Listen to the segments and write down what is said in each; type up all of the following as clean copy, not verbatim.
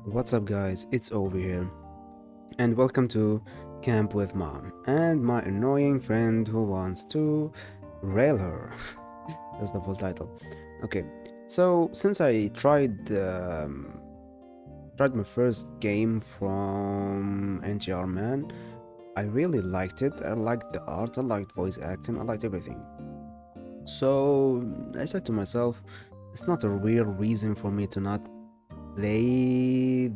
What's up guys, it's over here, and welcome to Camp with Mom, and my annoying friend who wants to rail her. That's the full title. Okay, so since I tried my first game from NTRMAN, I really liked it. I liked the art, I liked voice acting, I liked everything. So I said to myself, it's not a real reason for me to not play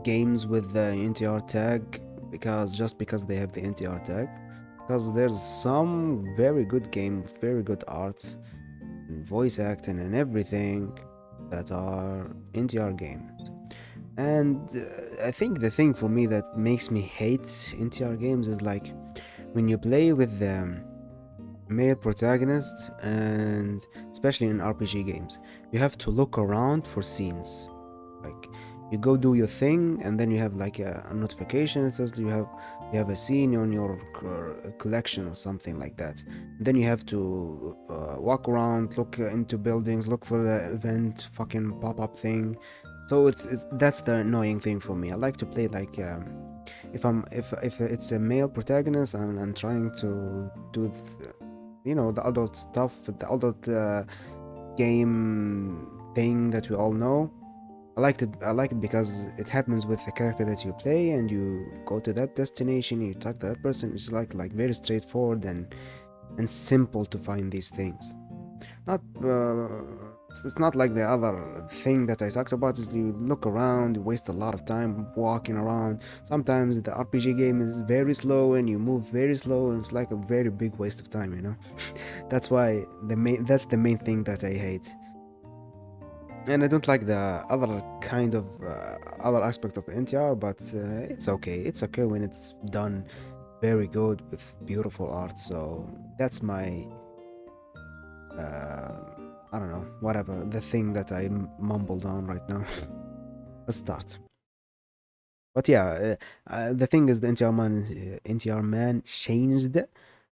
games with the NTR tag because they have the NTR tag, because there's some very good game, very good art and voice acting and everything that are NTR games. And I think the thing for me that makes me hate NTR games is like when you play with the male protagonist, and especially in RPG games, you have to look around for scenes. Like you go do your thing, and then you have like a notification that says you have a scene on your collection or something like that. Then you have to walk around, look into buildings, look for the event fucking pop-up thing. So it's that's the annoying thing for me. I like to play like if it's a male protagonist and I'm trying to do the adult stuff, the adult game thing that we all know. I like it because it happens with the character that you play, and you go to that destination, you talk to that person. It's like very straightforward and simple to find these things. Not it's not like the other thing that I talked about. Is you look around, you waste a lot of time walking around. Sometimes the RPG game is very slow and you move very slow, and it's like a very big waste of time. That's the main thing that I hate. And I don't like the other kind of other aspect of NTR, but it's okay. It's okay when it's done very good with beautiful art. So that's my uh, I don't know, whatever the thing that I mumbled on right now. Let's start. But yeah, the thing is, the NTR man changed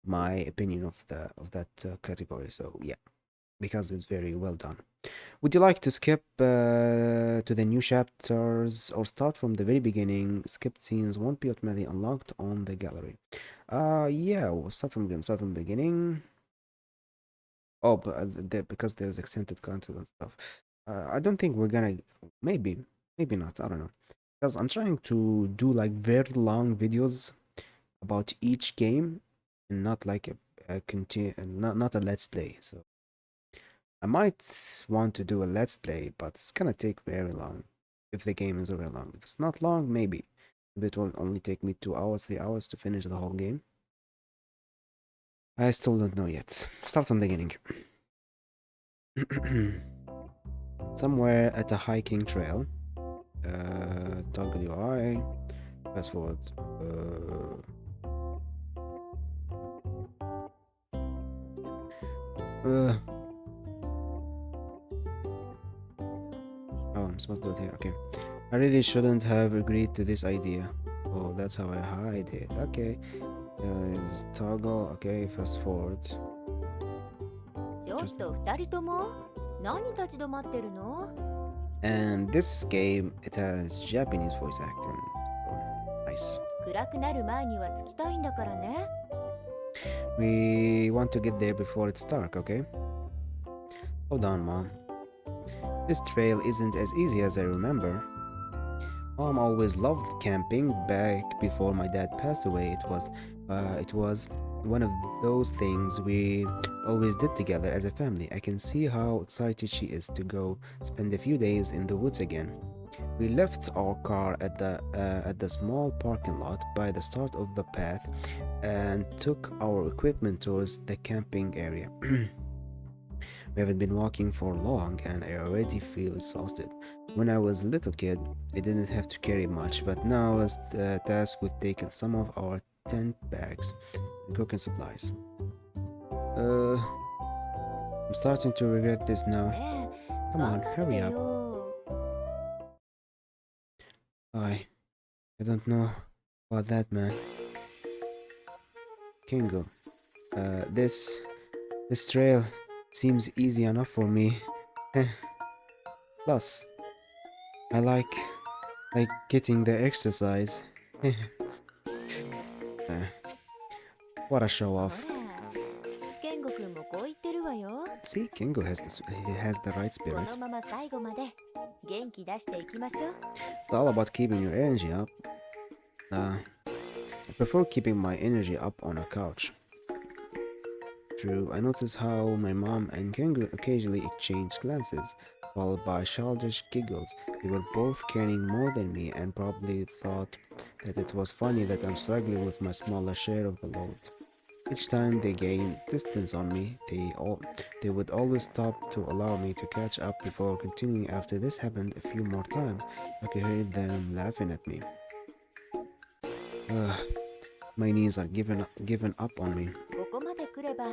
my opinion of that category. So yeah, because it's very well done. Would you like to skip to the new chapters or start from the very beginning? Skipped scenes won't be automatically unlocked on the gallery. Yeah, we'll start from the beginning. Oh, but because there's extended content and stuff. I don't think we're gonna. Maybe, maybe not. I don't know. Because I'm trying to do like very long videos about each game, and not like a continue, not a let's play. So I might want to do a let's play, but it's gonna take very long if the game is very long. If it's not long, maybe. Maybe it will only take me 2 hours, 3 hours to finish the whole game. I still don't know yet. Start from the beginning. Somewhere at a hiking trail. Toggle UI. Fast forward. Uh, oh, I'm supposed to do it here. Okay. I really shouldn't have agreed to this idea. Oh, that's how I hide it. Okay. Toggle. Okay, fast forward. ちょっと二人とも何立ち止まってるの And this game, it has Japanese voice acting. Nice. 暗くなる前には着きたいんだからね We want to get there before it's dark, okay? Hold on, Mom. This trail isn't as easy as I remember. Mom always loved camping. Back before my dad passed away, it was one of those things we always did together as a family. I can see how excited she is to go spend a few days in the woods again. We left our car at the small parking lot by the start of the path and took our equipment towards the camping area. We haven't been walking for long, and I already feel exhausted. When I was a little kid, I didn't have to carry much, but now I was tasked with taking some of our tent bags and cooking supplies. I'm starting to regret this now. ねえ Come 頑 on, 張って hurry up. よ I don't know about that, man. Kingo, this trail seems easy enough for me. Plus, I like getting the exercise. Uh, what a show ほら off. 健吾くんもこう言ってるわよ。 See, Kengo has he has the right こ spirit. のまま最後まで元気出していきましょう。 It's all about keeping your energy up. I prefer keeping my energy up on a couch. True, I notice how my mom and Kengo occasionally exchange glances, followed by childish giggles. They were both caring more than me and probably thought that it was funny that I'm struggling with my smaller share of the load. Each time they gained distance on me, they would always stop to allow me to catch up before continuing. After this happened a few more times, I could hear them laughing at me. Ugh, my knees are given up on me. ここまで来れば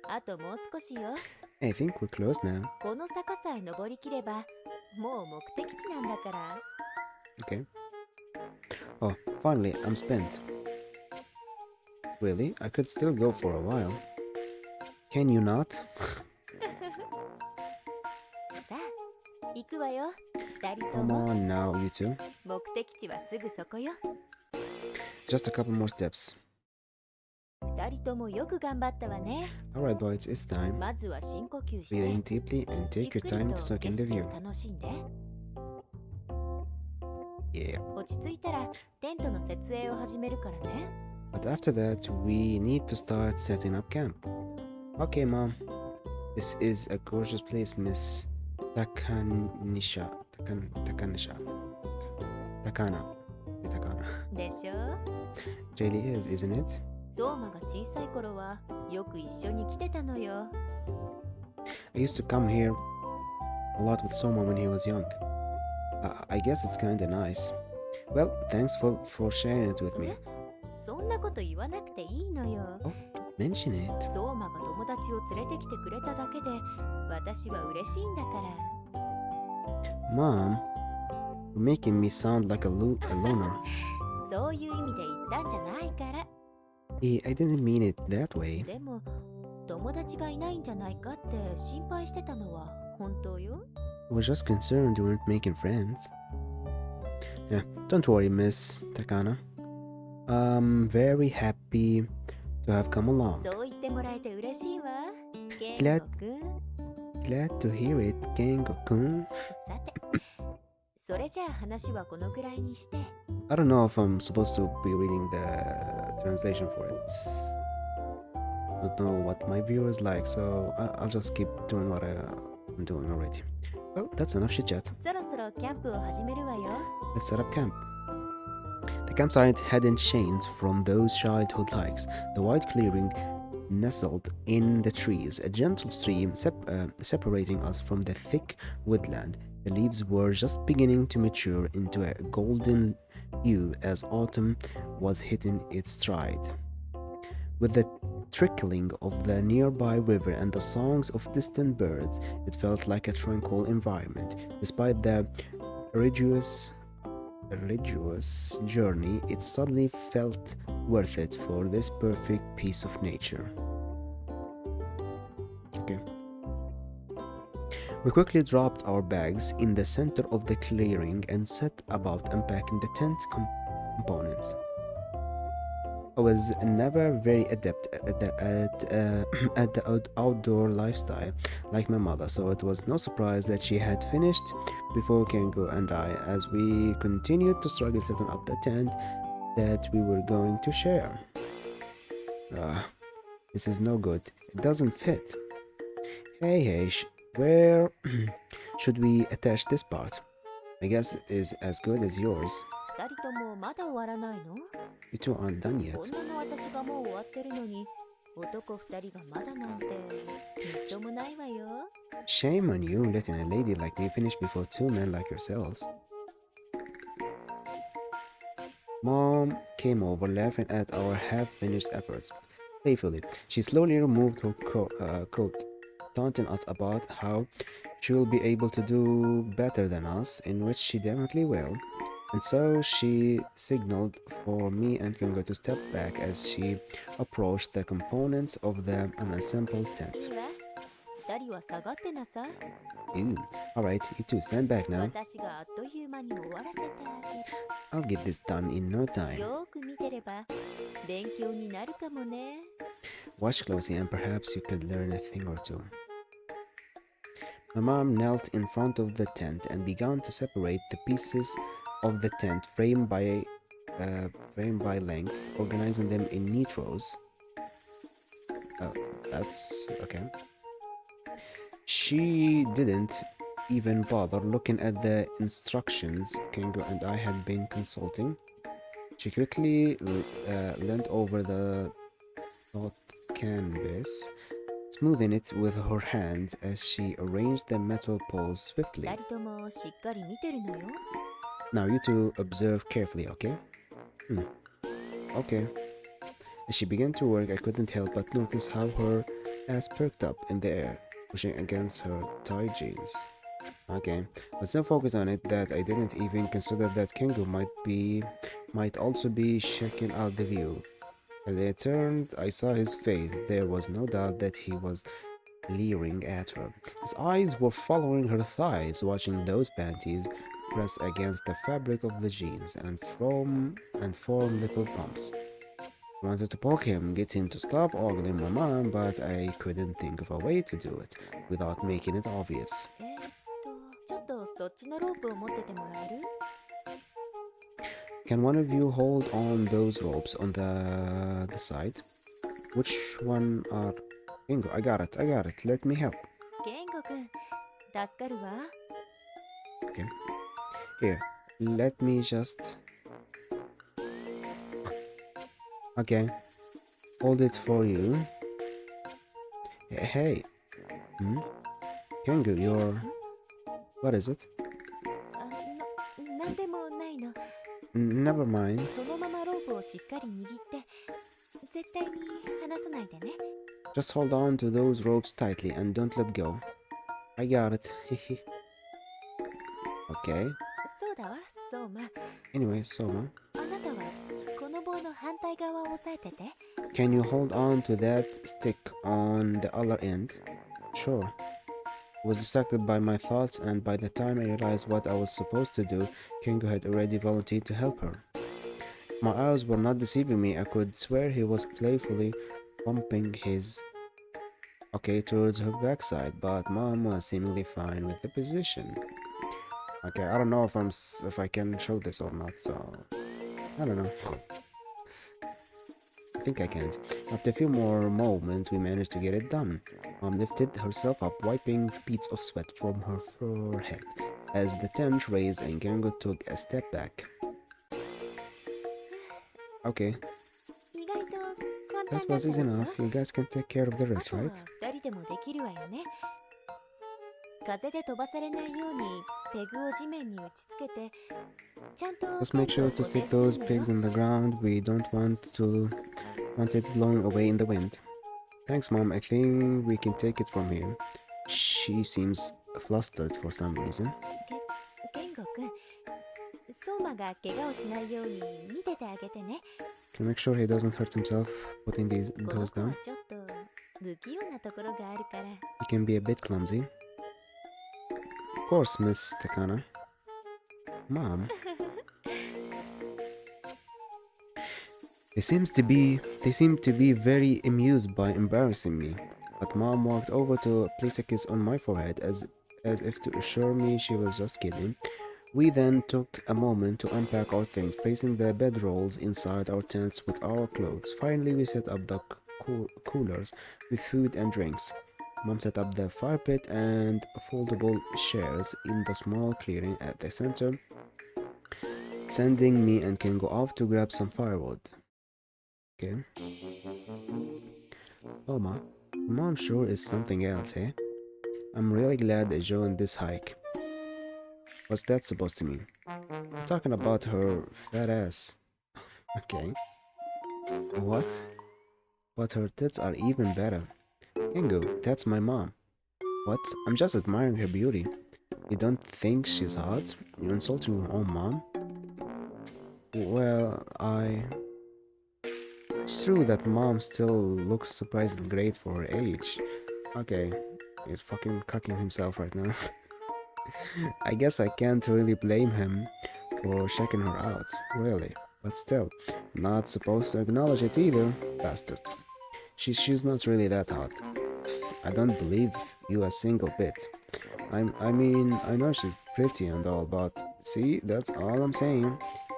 あともう少しよ。 I think we're close now. この坂さえ登りきればもう目的地なんだから。 Okay. Oh, finally, I'm spent. Really? I could still go for a while. Can you not? さあ行くわよ。二人と Come も on now, you two. 目的地はすぐそこよ。 Just a couple more steps. 二人ともよく頑張ったわね。 Alright, boys, it's time. まずは深呼吸して Breathe in deeply and ゆ take っ your くり time と to soak 景 in the 色 view. を楽しんで。 Yeah. 落ち着いたらテントの設営を始めるからね。 But after that, we need to start setting up camp. Okay, Mom. This is a gorgeous place, Miss Takanisha. Takana. Takana. でしょ。 It really is, isn't it? 相馬が小さい頃はよく一緒に来てたのよ。 I used to come here a lot with Soma when he was young. I guess it's kinda nice. Well, thanks for sharing it with me. そんなこと言わなくていいのよ。 Oh, mention it. 相馬が友達を連れてきてくれただけで私は嬉しいんだから。 Mom, you're making me sound like a loner. そういう意味で言ったんじゃないから。 I didn't mean it that way. でも友達がいないんじゃないかって心配してたのは本当よ。 I was just concerned you weren't making friends. Yeah, don't worry, Miss Takana. I'm very happy to have come along. そう言ってもらえて嬉しいわ。ケン Glad- ゴくん。 Glad to hear it, Gengo-kun. さて、それじゃあ話はこのぐらいにして。 I don't know if I'm supposed to be reading the translation for it. Don't know what my viewers like, so I'll just keep doing what I'm doing already. Well, that's enough chit chat. そろそろキャンプを始めるわよ。 Let's set up camp. The campsite hadn't changed from those childhood hikes. The wide clearing nestled in the trees, a gentle stream separating us from the thick woodland. The leaves were just beginning to mature into a golden hue as autumn was hitting its stride. With the trickling of the nearby river and the songs of distant birds, it felt like a tranquil environment. Despite the arduous journey, it suddenly felt worth it for this perfect piece of nature. Okay. We quickly dropped our bags in the center of the clearing and set about unpacking the tent components. I was never very adept at the outdoor lifestyle like my mother, so it was no surprise that she had finished before Kengo and I, as we continued to struggle setting up the tent that we were going to share. This is no good. It doesn't fit. Hey, where should we attach this part? I guess it is as good as yours. 二人ともまだ終わらないの？ You two aren't done yet. 女の私がもう終わってるのに男二人がまだなんてみっともないわよ。 Shame on you letting a lady like me finish before two men like yourselves. Mom came over laughing at our half-finished efforts. Playfully, she slowly removed her coat, taunting us about how she will be able to do better than us, in which she definitely will. And so she signaled for me and Kengo to step back as she approached the components of the unassembled tent. いいわ。二人いは下がってなさい。 Ooh. Alright, you two stand back now. 私があっという間に終わらせてあ I'll get this done in no げる。 time. よーく見てれば勉強になるかもね。 Watch closely and perhaps you could learn a thing or two. My mom knelt in front of the tent and began to separate the pieces of the tent frame by length, organizing them in neat rows. Oh, that's okay. She didn't even bother looking at the instructions Kingo and I had been consulting. She quickly leaned over the taut canvas, smoothing it with her hand as she arranged the metal poles swiftly. 二人ともしっかり見てるのよ。 Now you two observe carefully, okay? Okay. As she began to work, I couldn't help but notice how her ass perked up in the air, pushing against her tight jeans. Okay, but so focused on it that I didn't even consider that Kengo might also be checking out the view. As I turned, I saw his face. There was no doubt that he was leering at her. His eyes were following her thighs, watching those panties press against the fabric of the jeans and form little bumps. I wanted to poke him, get him to stop ogling my mom, but I couldn't think of a way to do it without making it obvious. ちょっとそっちのロープを持っててもらえる？ Can one of you hold on those ropes on the side? Which one are... Bingo, I got it. Let me help. ケンゴくん、助かるわ。 Okay. Here, let me just... Okay. Hold it for you. Hey. Kengu, you're... What is it? なんでもないの。 Never mind. そのままロープをしっかり握って、絶対に離さないでね。 Just hold on to those ropes tightly and don't let go. I got it. Okay. そうだわ、そうま。 Anyway, Soma, あなたはこの棒の反対側を押さえてて。 can you hold on to that stick on the other end? Sure. I was distracted by my thoughts, and by the time I realized what I was supposed to do, Kingo had already volunteered to help her. My eyes were not deceiving me. I could swear he was playfully bumping his towards her backside, but Mom was seemingly fine with the position. Okay, I don't know if I can show this or not, so I don't know. I think I can't. After a few more moments, we managed to get it done. Mom lifted herself up, wiping beads of sweat from her forehead as the tent raised and Gango took a step back. Okay, 意外と簡単 that だ was ったでし easy ょ？ enough. You guys can take care of the あ rest, とは right? 二人でもできるわよね。風で飛ばされないようにペグを地面に打ちつけて、ちゃんと Just make sure to stick those pigs in the ground. We don't want it blowing away in the wind. Thanks, Mom. I think we can take it from here. She seems flustered for some reason. ケンゴくん、相馬が怪我をしないように見ててあげてね。 Can you make sure he doesn't hurt himself putting この those 子は down? ちょっと不器用なところがあるから。 He can be a bit clumsy. Of course, Miss Takana. Mom. They seem to be very amused by embarrassing me. But Mom walked over to place a kiss on my forehead as if to assure me she was just kidding. We then took a moment to unpack our things, placing the bedrolls inside our tents with our clothes. Finally, we set up the coolers with food and drinks. Mom set up the fire pit and foldable chairs in the small clearing at the center, sending me and Kingo off to grab some firewood. Okay. Oh, Mom sure is something else, eh? I'm really glad I joined this hike. What's that supposed to mean? I'm talking about her fat ass. Okay. What? But her tits are even better. Kingo, that's my mom. What? I'm just admiring her beauty. You don't think she's hot? You're insulting your own mom? Well, It's true that mom still looks surprisingly great for her age. Okay, He's fucking cocking himself right now. I guess I can't really blame him for checking her out, really. But still, not supposed to acknowledge it either, bastard. She's not really that hot. I don't believe you a single bit. I mean, I know she's pretty and all, but see, that's all I'm saying.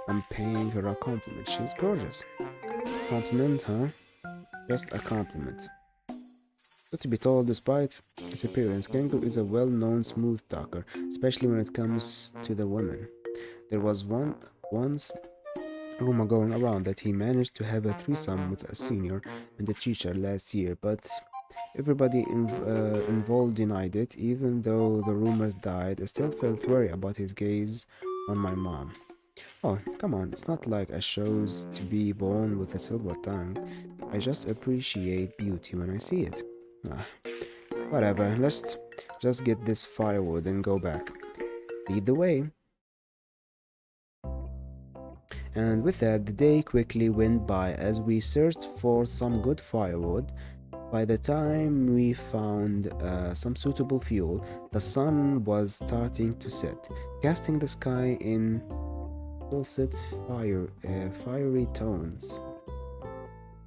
I'm paying her a compliment. She's gorgeous. Compliment, huh? Just a compliment. But to be told, despite his appearance, Kengo is a well-known smooth talker, especially when it comes to the women. There was once rumor going around that he managed to have a threesome with a senior and a teacher last year, but everybody involved denied it. Even though the rumors died, I still felt worried about his gaze on my mom. Oh, come on, it's not like I chose to be born with a silver tongue. I just appreciate beauty when I see it. Ah, whatever, let's just get this firewood and go back. Lead the way. And with that, the day quickly went by as we searched for some good firewood. By the time we found some suitable fuel, the sun was starting to set, casting the sky in dulcet fiery tones.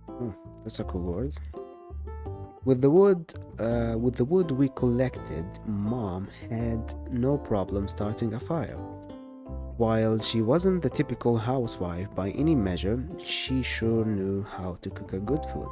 Oh, that's a cool word. With the wood we collected, Mom had no problem starting a fire. While she wasn't the typical housewife by any measure, she sure knew how to cook good food.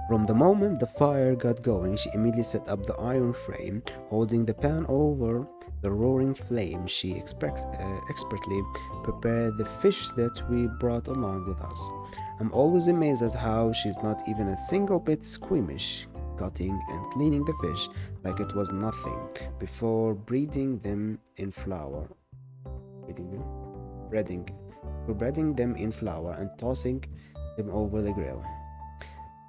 From the moment the fire got going, she immediately set up the iron frame, holding the pan over the roaring flame. She expertly prepared the fish that we brought along with us. I'm always amazed at how she's not even a single bit squeamish, cutting and cleaning the fish like it was nothing before breading them in flour. Breading them in flour and tossing them over the grill.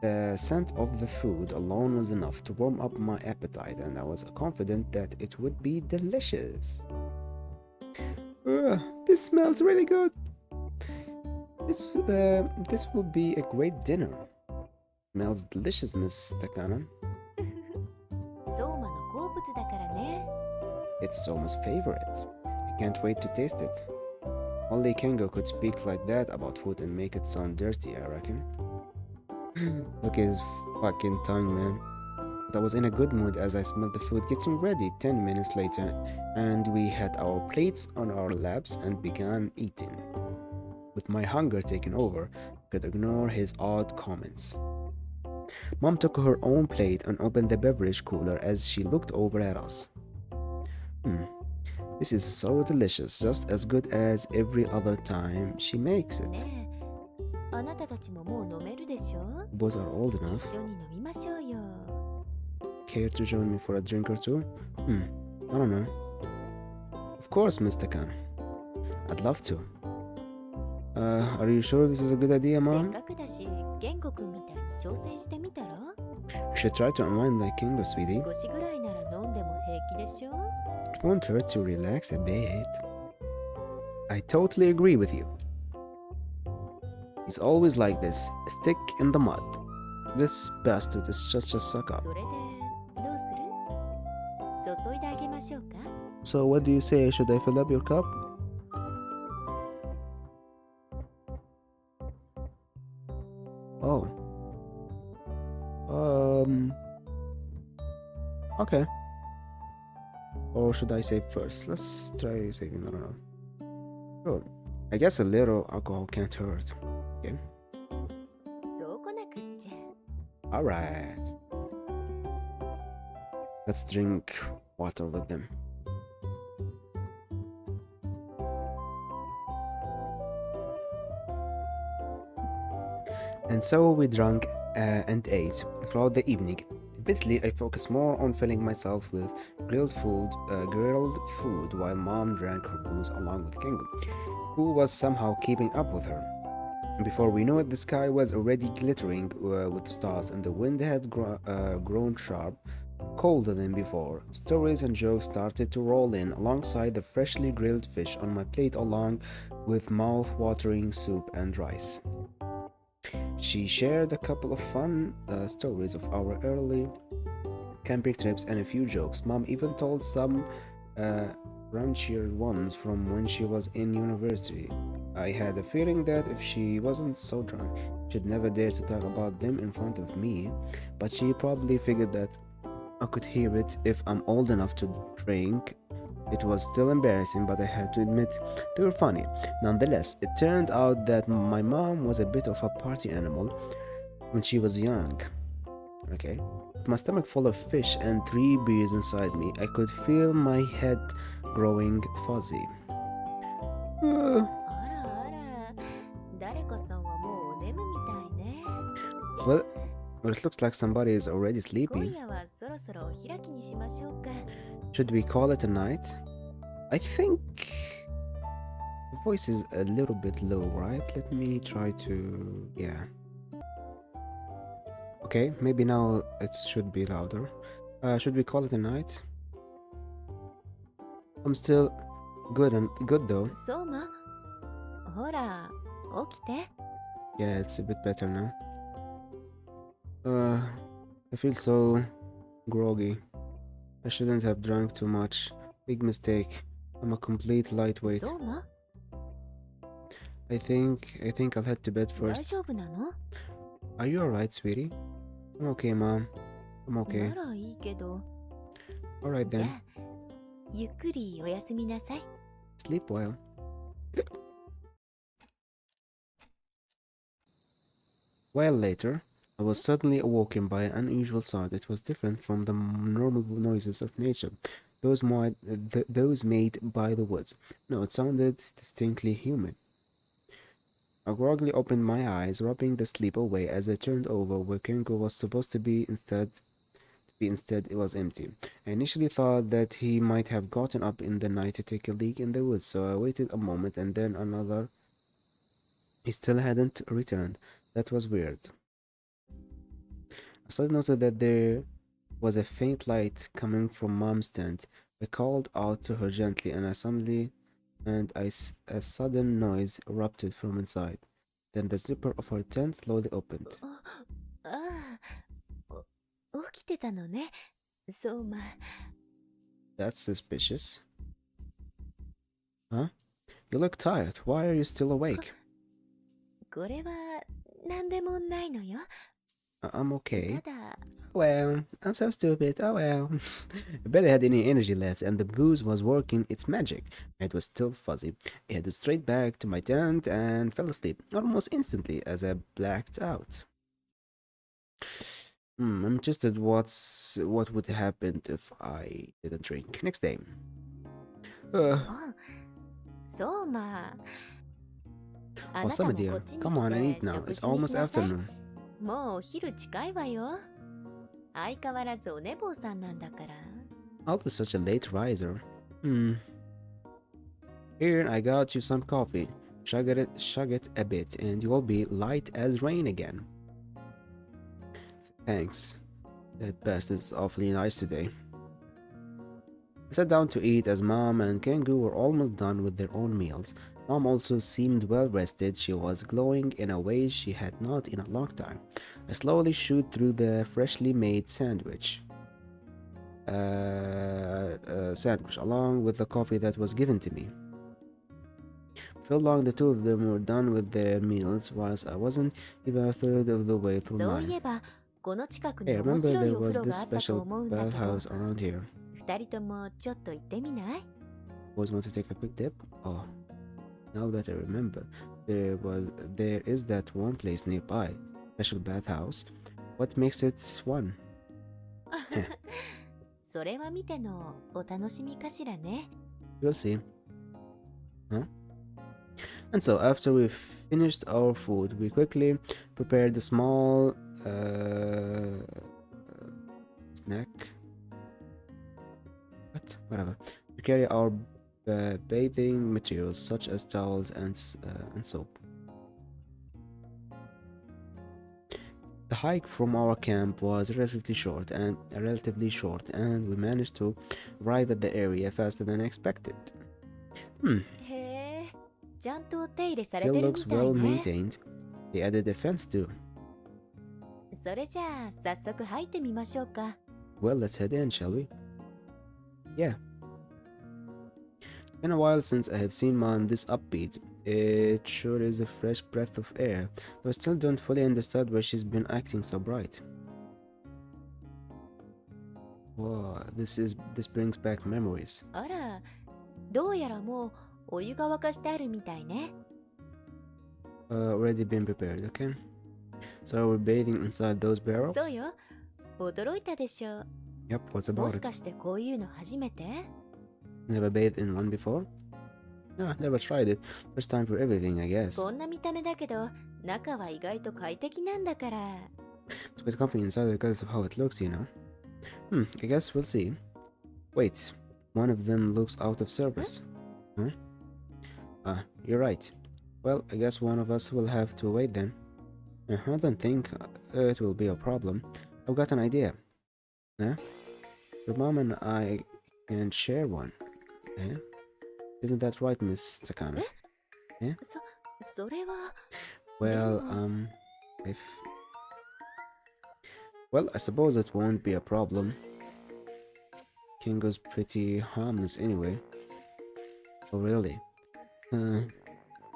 The scent of the food alone was enough to warm up my appetite, and I was confident that it would be delicious. This smells really good. This will be a great dinner. Smells delicious, Miss Takana. 相馬の好物だからね。 It's Soma's favorite. I can't wait to taste it. Only Kengo could speak like that about food and make it sound dirty, I reckon. Look at his fucking tongue, man. But I was in a good mood as I smelled the food getting ready 10 minutes later, and we had our plates on our laps and began eating. With my hunger taking over, I could ignore his odd comments. Mom took her own plate and opened the beverage cooler as she looked over at us. This is so delicious, just as good as every other time she makes it. ねえ、あなたたちももう飲めるでしょ？ Boys are old 一 enough. 緒に飲みましょうよ。 Care to join me for a drink or two? I don't know. Of course, Mr. Khan. I'd love to. Are you sure this is a good idea, せっ Mom? かくだし、玄吾くんみたいに挑戦してみたら？ You should try to unwind like Kingo, sweetie. 少しぐらいなら飲んでも平気でしょ？ It won't hurt to relax a bit. I totally agree with you. He's always like this, a stick in the mud. This bastard is such a suck up. それでどうする？注いであげましょうか？ So what do you say? Should I fill up your cup? Oh. Okay. Or should I save first? Let's try saving, I don't know. Sure. I guess a little alcohol can't hurt. Okay. そうこなくっちゃ。 Alright. Let's drink water with them. And so we drank and ate throughout the evening. Admittedly, I focused more on filling myself with grilled food while Mom drank her booze along with Kengo, who was somehow keeping up with her. And before we knew it, the sky was already glittering with stars, and the wind had grown sharp, colder than before. Stories and jokes started to roll in alongside the freshly grilled fish on my plate, along with mouth-watering soup and rice. She shared a couple of fun stories of our early camping trips and a few jokes. Mom even told some uh, raunchier ones from when she was in university. I had a feeling that if she wasn't so drunk, she'd never dare to talk about them in front of me, but she probably figured that I could hear it if I'm old enough to drink. It was still embarrassing, but I had to admit they were funny. Nonetheless, it turned out that my mom was a bit of a party animal when she was young. Okay. With my stomach full of fish and 3 beers inside me, I could feel my head growing fuzzy. Uh, あらあら、誰かさんはもうお眠みたいね。well, well, it looks like somebody is already 今 sleeping. 夜はそろそろお開きにしましょうか。Should we call it a night? I think the voice is a little bit low, right? Let me try to. Yeah. Okay, maybe now it should be louder. Should we call it a night? I'm still good though. そうま、ほら、起きて。Yeah, it's a bit better now. I feel so groggy. I shouldn't have drunk too much. Big mistake. I'm a complete lightweight. そうま、I think I'll head to bed 大 first. 丈夫なの？ Are you alright, sweetie? I'm okay, Mom. I'm okay. ならいいけど。 Alright じゃ then. あ、ゆっくりおやすみなさい。 Sleep well. While later, I was suddenly awoken by an unusual sound. It was different from the normal noises of nature, those made by the woods. No, it sounded distinctly human. I groggily opened my eyes, rubbing the sleep away as I turned over where Kengo was supposed to be. Instead, it was empty. I initially thought that he might have gotten up in the night to take a leak in the woods, so I waited a moment and then another. He still hadn't returned. That was weird. I suddenly noticed that there was a faint light coming from Mom's tent. I called out to her gently, and a sudden noise erupted from inside. Then the zipper of her tent slowly opened. ああ、起きてたのね。そうま。That's suspicious. Huh? You look tired. Why are you still awake? これは何でもないのよ。I'm た okay. だ、 Well, I'm so stupid. Oh well. I barely had any energy left, and the booze was working its magic. My head was still fuzzy. I headed straight back to my tent and fell asleep almost instantly as I blacked out. I'm interested what would happen if I didn't drink. Next day. あ、そうま。あ Oh, なた Summer もこ dear, っちに come on, I 来 eat て now. 食 It's 事に almost しなさい。 afternoon. もうお昼近いわよ。相変わらずお寝坊さんなんだから。 Always such a late riser. Here, I got you some coffee. Chug it a bit, and you'll be light as rain again. Thanks. That bastard is awfully nice today. I sat down to eat as Mom and Kengu were almost done with their own meals. Mom also seemed well rested. She was glowing in a way she had not in a long time. I slowly chewed through the freshly made sandwich. Along with the coffee that was given to me. Felt long the two of them were done with their meals, whilst I wasn't even a third of the way through そういえ mine. ば、この近く Hey, に面 remember 白い there お風 was 呂 this があったと special 思うんだけど、 bathhouse around here. 二人ともちょっと行ってみない？ Always want to take a quick dip? Oh, now that I remember, there is that one place nearby, special bathhouse. What makes it one? それは見てのお楽しみかしらね。 We'll see. Huh? And so, after we finished our food, we quickly prepared a small snack. Whatever. To carry our bathing materials, such as towels and soap. The hike from our camp was relatively short, and we managed to arrive at the area faster than expected. へえ、ちゃんと手入れされ Still てるみ looks たい well ね。 maintained. They added a fence too. それじゃあ早速入ってみましょうか。 Well, let's head in, shall we? Yeah. It's been a while since I have seen Mom this upbeat. It sure is a fresh breath of air, though I still don't fully understand why she's been acting so bright. Whoa, this brings back memories. あら、どうやらもうお湯が沸かしてあるみたいね。Already been prepared, okay? So we're bathing inside those barrels? そうよ。驚いたでしょう。 Yep, what's も about し it? かしてこういうの初めて？ Never bathed in one before? No, never tried it. First time for everything, I guess. こんな見た目だけど、中は意外と快適なんだから。 It's quite comfy inside because of how it looks, you know. I guess we'll see. Wait, one of them looks out of service. Huh? You're right. Well, I guess one of us will have to wait then. I don't think it will be a problem. I've got an idea. Huh? Your mom and I can share one. Eh? Isn't that right, Miss Takano? それは。 Well, if... Well, I suppose it won't be a problem. Kingo's pretty harmless anyway. Oh, really?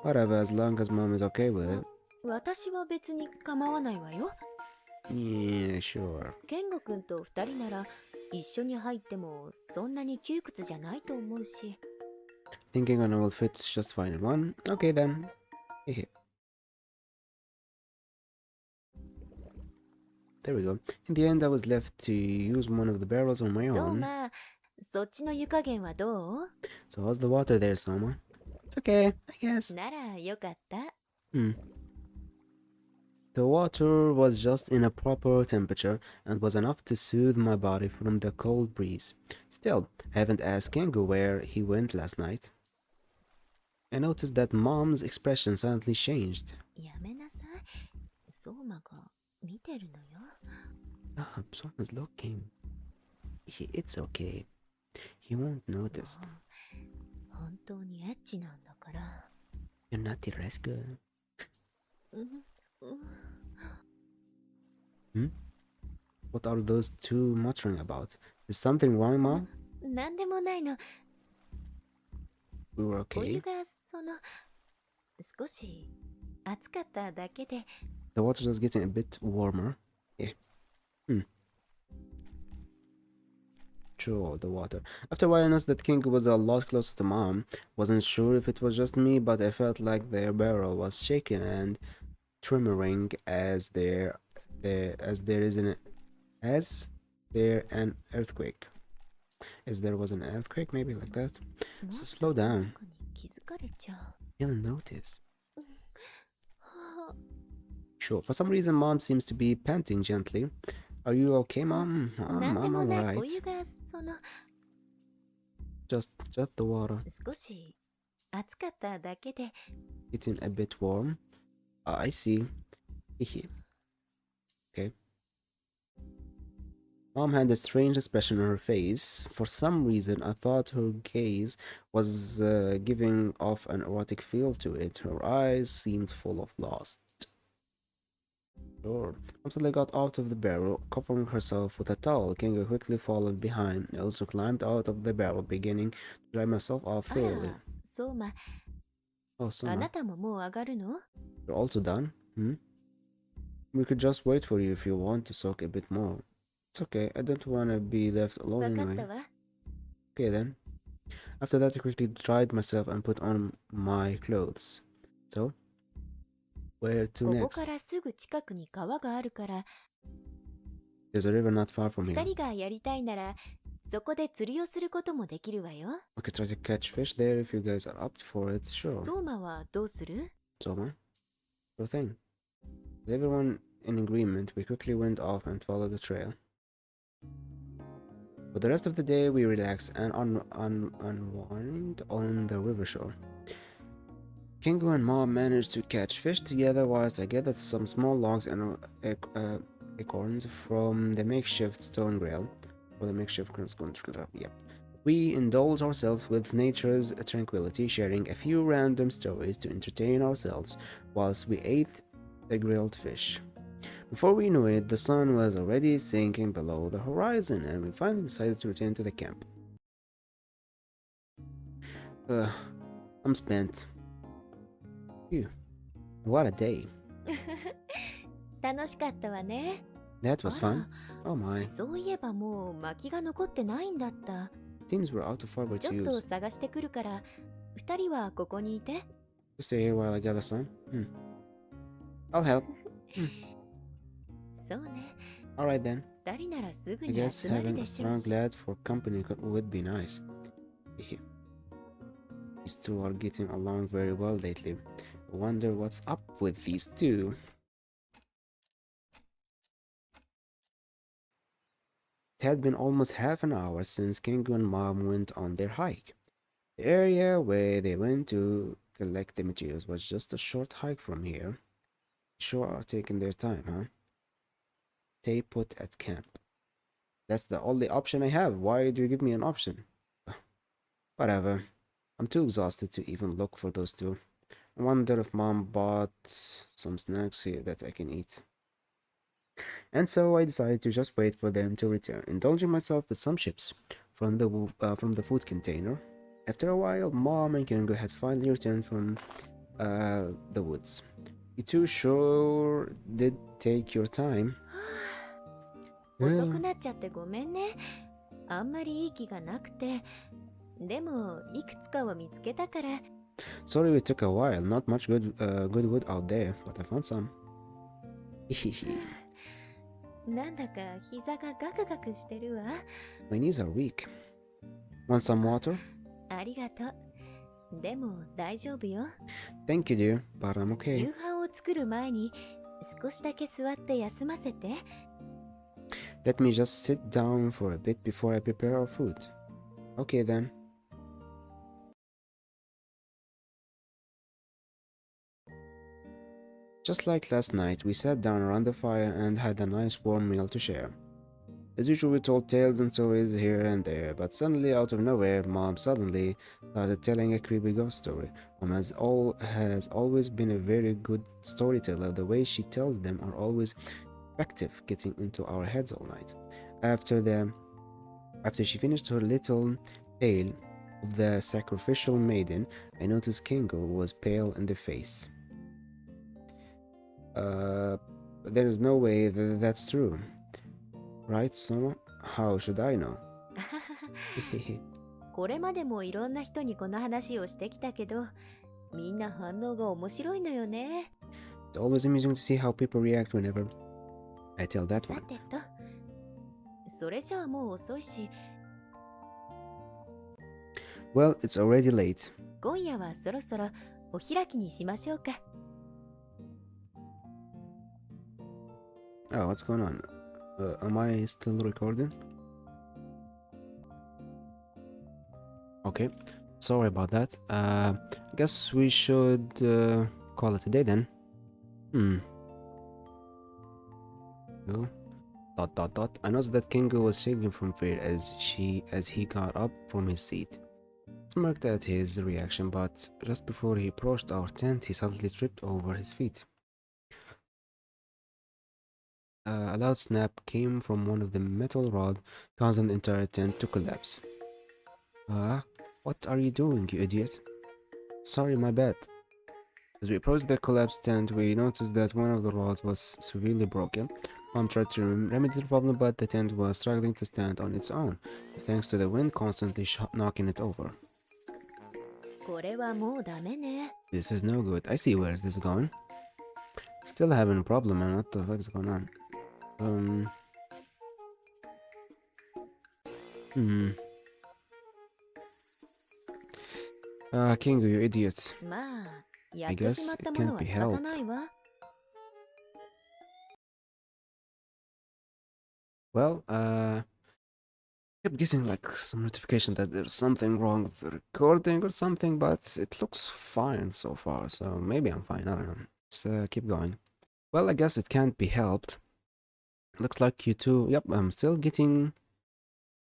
Whatever, as long as Mom is okay with it. 私は別に構わないわよ。 Yeah, sure. ケンゴくんと二人なら一緒に入ってもそんなに窮屈じゃないと思うし。 Thinking I will fit just fine in one? Okay then. Hehe. There we go. In the end, I was left to use one of the barrels on my そう own. まあ、そっちの湯加減はどう？ So how's the water there, Soma? It's okay, I guess. ならよかった。 The water was just in a proper temperature and was enough to soothe my body from the cold breeze. Still, I haven't asked Kengo where he went last night. I noticed that Mom's expression suddenly changed. やめなさい。相馬が見てるのよ。Ah, Soma's looking. It's okay. He won't notice. 本当にエッチなんだから。 You're not the rascal. What are those two muttering about? Is something wrong, Mom? なんでもないの。 We were お湯 okay. が少し熱かっただけで。 The water is getting a bit warmer. Yeah. Sure, the water. After a while, I noticed that King was a lot closer to Mom. Wasn't sure if it was just me, but I felt like their barrel was shaking and tremoring as there an earthquake. As there was an earthquake, maybe like that. So slow down. 気づかれちゃう。 You'll notice. Sure. For some reason, Mom seems to be panting gently. Are you okay, Mom? なんで I'm もない。 alright. お湯がJust the water. 少し熱かっただけで。 Getting a bit warm. I see. Hehe. Okay. Mom had a strange expression on her face. For some reason, I thought her gaze was giving off an erotic feel to it. Her eyes seemed full of lust. Sure. Mom suddenly got out of the barrel, covering herself with a towel. Kinga quickly followed behind. I also climbed out of the barrel, beginning to dry myself off あ thoroughly. ら、相馬、 Oh, あ Soma, なたももう上がるの？ you're also done? We could just wait for you if you want to soak a bit more. It's okay, I don't want to be left わ alone かっ anyway. たわ。 Okay then. After that, I quickly dried myself and put on my clothes. So, where to ここ next? からすぐ近くに川があるから、 There's a river not far from 二 here. 人がやりたいなら、そこで釣りをすることもできるわよ。 We could try to catch fish there if you guys are up for it, sure. 相馬はどうする？ Soma? Sure thing. With everyone in agreement, we quickly went off and followed the trail. For the rest of the day, we relaxed and unwind on the river shore. Kingo and Mom managed to catch fish together whilst I gathered some small logs and acorns from the makeshift stone grill. Or the makeshift stone grill, yep. We indulged ourselves with nature's tranquility, sharing a few random stories to entertain ourselves whilst we ate the grilled fish. Before we knew it, the sun was already sinking below the horizon, and we finally decided to return to the camp. Ugh, I'm spent. Phew, what a day. 楽しかったわね。 That was あ fun. Oh ら、 my. そういえばもう薪が残ってないんだった。 Seems we're out of fiber ち to ょっと use. 探してくるから、二人はここにいて。 Just stay here while I gather some. I'll help. そうね。 Alright then. 二人ならすぐ I に guess 集まる having で a しょう strong し。 lad for company would be nice. These two are getting along very well lately. I wonder what's up with these two. It had been almost half an hour since Kingo and Mom went on their hike. The area where they went to collect the materials was just a short hike from here. Sure are taking their time, huh? Stay put at camp. That's the only option I have. Why do you give me an option? Whatever. I'm too exhausted to even look for those two. I wonder if Mom bought some snacks here that I can eat. And so I decided to just wait for them to return, indulging myself with some chips from the food container. After a while, Mom and Kingo had finally returned from the woods. You two sure did take your time. 遅くなっちゃってごめんね。あんまりいい気がなくて。でも、いくつかは見つけたから。 Sorry it took a while. Not much good wood out there, but I found some. なんだか膝がガクガクしてるわ。 My knees are weak. Want some water? ありがとう。でも大丈夫よ。 Thank you, dear, but I'm okay. 夕飯を作る前に少しだけ座って休ませて。 Let me just sit down for a bit before I prepare our food. Okay then. Just like last night, we sat down around the fire and had a nice warm meal to share. As usual, we told tales and stories here and there, but suddenly, out of nowhere, Mom suddenly started telling a creepy ghost story. Mom has always been a very good storyteller. The way she tells them are always effective, getting into our heads all night. After she finished her little tale of the sacrificial maiden, I noticed Kingo was pale in the face. There is no way that that's true. Right, Soma? How should I know? これまでもいろんな人にこの話をしてきたけど、みんな反応が面白いのよね。 It's always amusing to see how people react whenever I tell that さ one. てと、それじゃあもう遅いし、 Well, it's already late. 今夜はそろそろお開きにしましょうか。 Oh, what's going on? Am I still recording? Okay, sorry about that. I guess we should call it a day then. Go. ... I noticed that Kingo was shaking from fear as he got up from his seat. I smirked at his reaction, but just before he approached our tent, he suddenly tripped over his feet. A loud snap came from one of the metal rods, causing the entire tent to collapse. What are you doing, you idiot? Sorry, my bad. As we approached the collapsed tent, we noticed that one of the rods was severely broken. Mom tried to remedy the problem, but the tent was struggling to stand on its own, thanks to the wind constantly knocking it over. これはもうダメね。 This is no good. I see where this is going. Still having a problem, man. What the fuck is going on? Kingo, you idiot. まあ、や I ってしま guess った it もの can't は be 仕方 helped. ないわ。 Well, kept getting like some notification that there's something wrong with the recording or something, but it looks fine so far, so maybe I'm fine, I don't know. Let's keep going. Well, I guess it can't be helped. Looks like you two, yep, I'm still getting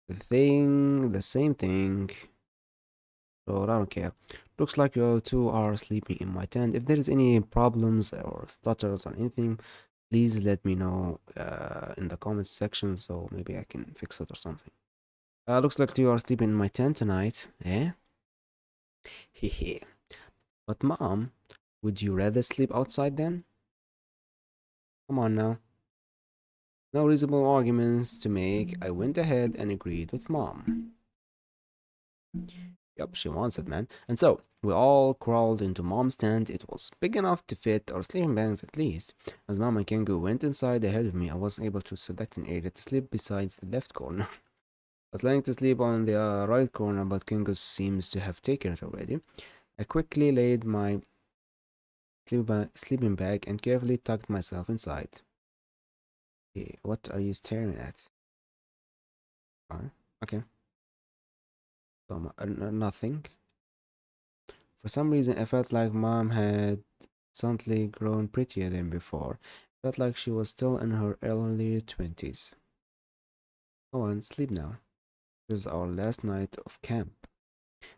the same thing, so I don't care. Looks like you two are sleeping in my tent. If there is any problems or stutters or anything, Please let me know in the comments section so maybe I can fix it or something. Looks like you are sleeping in my tent tonight, eh? Hehe. But mom, would you rather sleep outside then? Come on now. No reasonable arguments to make. I went ahead and agreed with mom. Yup, she wants it, man. And so, we all crawled into mom's tent. It was big enough to fit our sleeping bags at least. As mom and Kengu went inside ahead of me, I was able to select an area to sleep besides the left corner. I was planning to sleep on the right corner, but Kengu seems to have taken it already. I quickly laid my sleeping bag and carefully tucked myself inside. Hey, what are you staring at? Okay. So, nothing. For some reason, I felt like mom had suddenly grown prettier than before. Felt like she was still in her early 20s. Go on, sleep now. This is our last night of camp.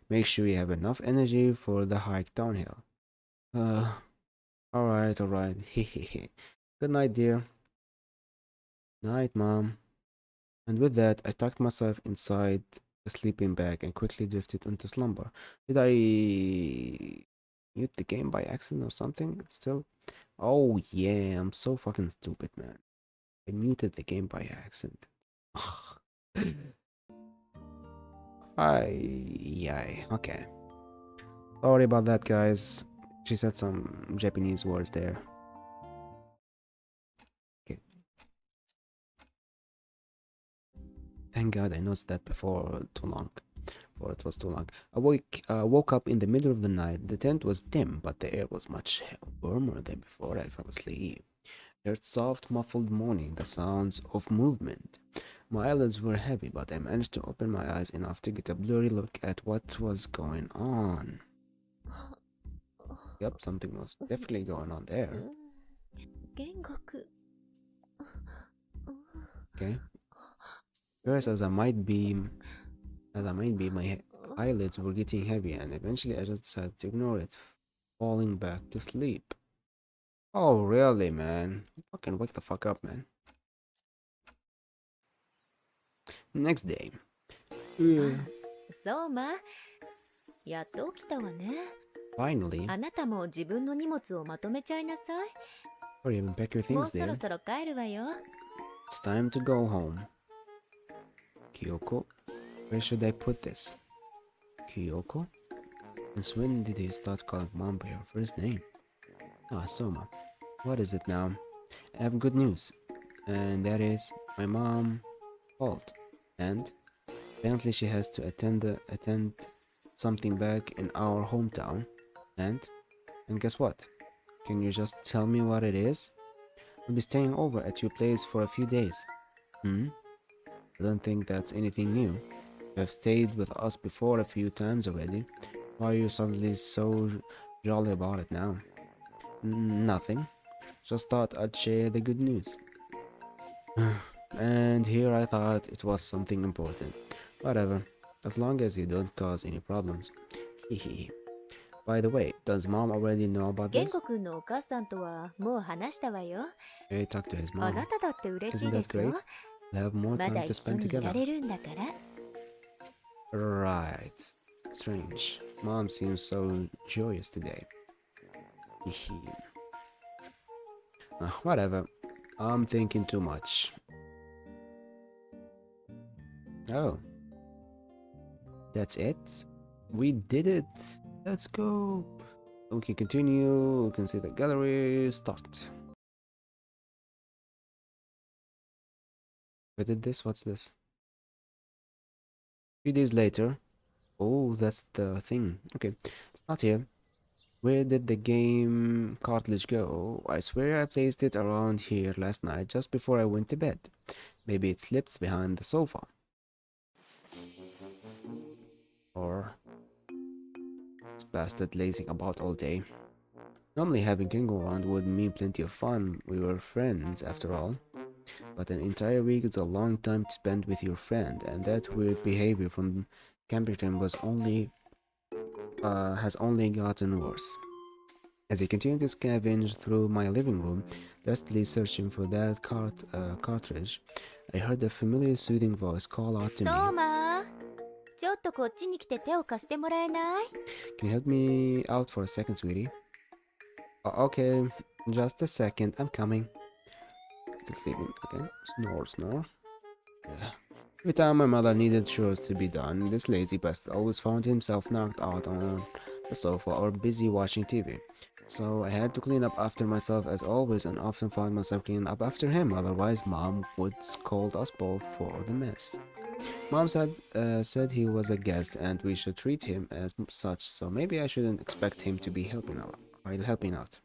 Make sure you have enough energy for the hike downhill. Uh, alright. Hehehe. Good night, dear. Night, mom. And with that, I tucked myself inside the sleeping bag and quickly drifted into slumber. Did I mute the game by accident or something? It's still. Oh yeah, I'm so fucking stupid, man. I muted the game by accident. Ay, okay. Sorry about that, guys. She said some Japanese words there. Okay. Thank God I noticed that before too long. Or it was too long. I woke up in the middle of the night. The tent was dim, but the air was much warmer than before I fell asleep. I heard soft, muffled moaning, the sounds of movement. My eyelids were heavy, but I managed to open my eyes enough to get a blurry look at what was going on. Yep, something was definitely going on there. Okay. First, as I might be, my eyelids were getting heavy, and eventually I just decided to ignore it, falling back to sleep. Oh, really, man? Fucking wake the fuck up, man. Next day. そうま、やっと起きたわね。Finally. あなたも自分の荷物をまとめちゃいなさい。Hurry up and pack your もう things そろ there. そろ帰るわよ。It's time to go home. Kyoko, where should I put this? Kyoko? Since when did you start calling mom by her first name? Ah, Soma. What is it now? I have good news. And that is, my mom called. And apparently she has to attend something back in our hometown. And guess what? Can you just tell me what it is? I'll be staying over at your place for a few days. I don't think that's anything new. You have stayed with us before a few times already. Why are you suddenly so jolly about it now? Nothing. Just thought I'd share the good news. And here I thought it was something important. Whatever. As long as you don't cause any problems. Hehe. By the way, does mom already know about 玄 this? 吾くんのお母さんとはもう話したわよ。 Hey, talk to his あ mom. なただって嬉し Isn't いで that しょ。 great? We'll have more まだ time to 一緒 spend にいら together. れるんだから。Right. Strange. Mom seems so joyous today. Hehe. Whatever. I'm thinking too much. Oh. That's it? We did it! Let's go! We can continue, we can see the gallery, start. I did this? What's this? 3 days later. Oh, that's the thing. Okay, it's not here. Where did the game cartridge go? I swear I placed it around here last night just before I went to bed. Maybe it slipped behind the sofa. Or it's bastard lazing about all day. Normally having Kingo around would mean plenty of fun. We were friends after all. But an entire week is a long time to spend with your friend, and that weird behavior from Campington has only gotten worse. As I continued to scavenge through my living room, desperately searching for that cartridge, I heard a familiar soothing voice call out to me. そうまちょっとこっちに来て手を貸してもらえない Can you help me out for a second, sweetie? Okay, just a second, I'm coming. Still sleeping, okay. Snore, snore. Yeah. Every time my mother needed chores to be done, this lazy bastard always found himself knocked out on the sofa or busy watching TV. So I had to clean up after myself as always and often found myself cleaning up after him, otherwise mom would scold us both for the mess. Mom said he was a guest and we should treat him as such, so maybe I shouldn't expect him to be helping out. While helping out.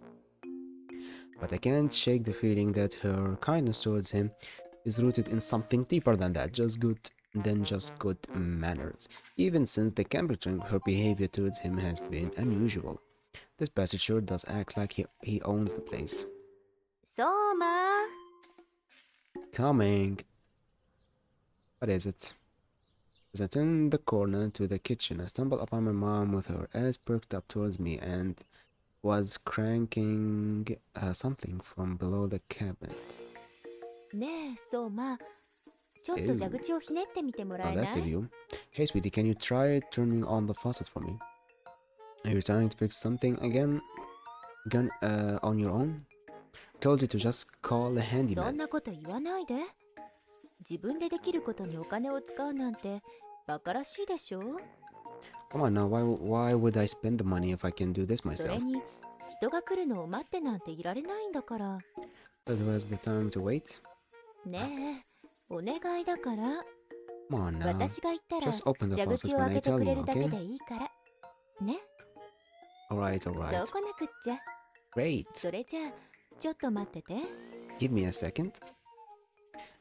But I can't shake the feeling that her kindness towards him is rooted in something deeper than that, just good manners. Even since the camping, her behavior towards him has been unusual. This bastard sure does act like he owns the place. そうま Coming. What is it? As I turn the corner to the kitchen, I stumble upon my mom with her eyes perked up towards me and was cranking something from below the cabinet. ねえそうまちょっと蛇口をひねってみてもら Oh, えない that's of you. Hey, sweetie, can you try turning on the faucet for me? Are you trying to fix something again on your own? I told you to just call a そん handyman. なこと言わないで自分でできることにお金を使うなんてバカらしいでしょ Come on now, why would I spend the money if I can do this それ myself? に人が来るのを待ってなんていられないんだから That was the time to wait. ねえお願いだから Come on now. 私が言ったら Just open the 蛇 faucet 口を when 開 I けて tell くれ you, るだけ okay? でいいからね Alright, そう alright. こなくっちゃ Great. それじゃあちょっと待ってて Give me a second.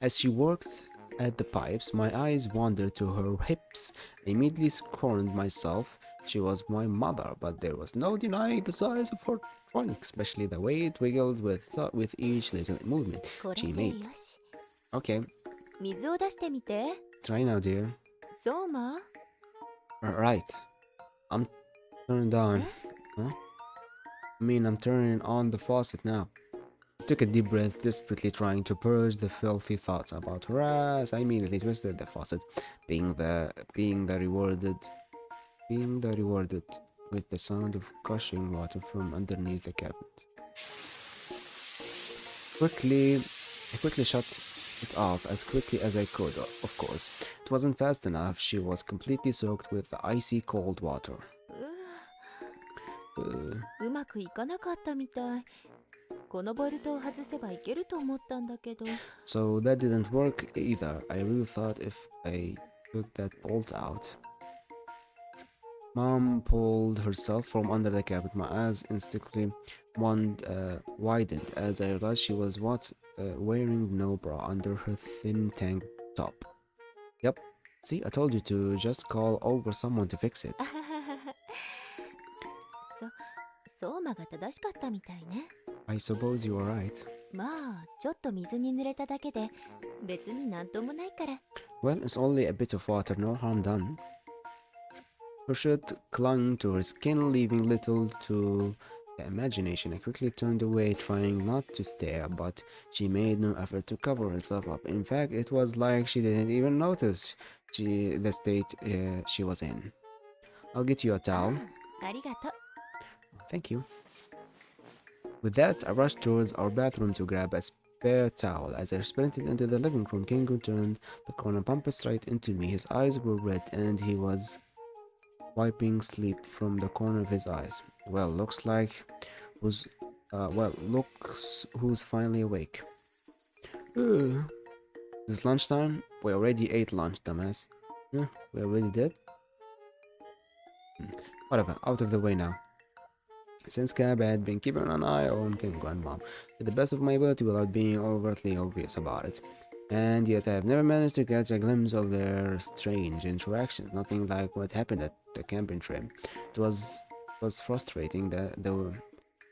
As she worked at the pipes, my eyes wandered to her hips. I immediately scorned myself. She was my mother, but there was no denying the size of her trunk, especially the way it wiggled with each little movement これ she でよ made. し Okay, 水を出してみて try now, dear. そうま Right, I'm turned on. Huh? I'm turning on the faucet now. I took a deep breath, desperately trying to purge the filthy thoughts about her ass. I immediately twisted the faucet, being the rewarded with the sound of gushing water from underneath the cabinet. I quickly shut it off as quickly as I could, of course. It wasn't fast enough. She was completely soaked with icy cold water. うまくいかなかったみたいこのボルトを外せばいけると思ったんだけど So that didn't work either. I really thought if I took that bolt out. Mom pulled herself from under the cabinet. My eyes instinctively widened as I realized she was wearing no bra under her thin tank top. Yep. See, I told you to just call over someone to fix it. 相馬が正しかったみたいね I suppose you are right. まあちょっと水に濡れただけで別になんともないから Well, it's only a bit of water, no harm done. Her shirt clung to her skin, leaving little to the imagination. I quickly turned away, trying not to stare, but she made no effort to cover herself up. In fact, it was like she didn't even notice the state she was in. I'll get you a towel. ありがとう Thank you. With that, I rushed towards our bathroom to grab a spare towel. As I sprinted into the living room, Kingo turned the corner, bumped straight into me. His eyes were red, and he was wiping sleep from the corner of his eyes. Looks who's finally awake. It's lunchtime? We already ate lunch, dumbass. We already did? Whatever, out of the way now. Since Cab had been keeping an eye on Kingo and Mom to the best of my ability without being overtly obvious about it. And yet I have never managed to catch a glimpse of their strange interactions, nothing like what happened at the camping trip. It was frustrating that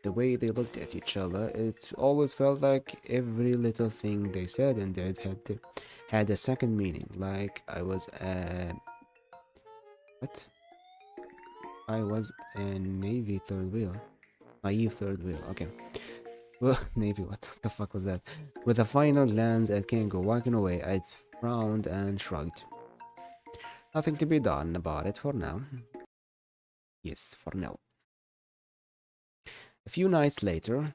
the way they looked at each other. It always felt like every little thing they said and did had a second meaning, like I was a Navy third wheel. Naive third wheel. Okay. Well, Navy, what the fuck was that? With a final glance at Kingo walking away, I frowned and shrugged. Nothing to be done about it for now. Yes, for now. A few nights later,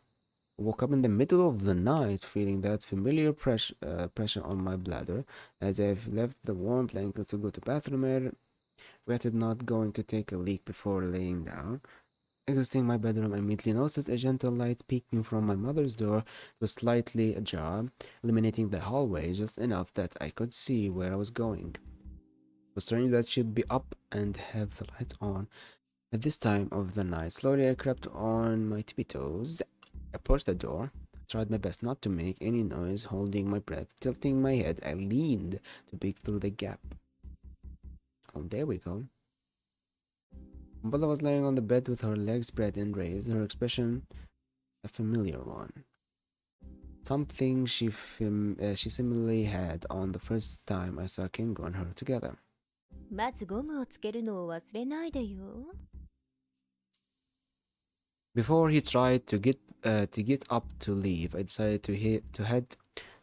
I woke up in the middle of the night feeling that familiar pressure on my bladder as I've left the warm blanket to go to bathroom air, regretted not going to take a leak before laying down. Exiting my bedroom, I immediately noticed a gentle light peeking from my mother's door. It was slightly ajar, illuminating the hallway just enough that I could see where I was going. It was strange that she'd be up and have the light on at this time of the night. Slowly, I crept on my tippy toes, approached the door, tried my best not to make any noise, holding my breath. Tilting my head, I leaned to peek through the gap. Oh, there we go. Bella was lying on the bed with her legs spread and raised, her expression a familiar one. Something she similarly had on the first time I saw Kingo and her together. まずゴムをつけるのを忘れないでよ。Before he tried to get up to leave, I decided to head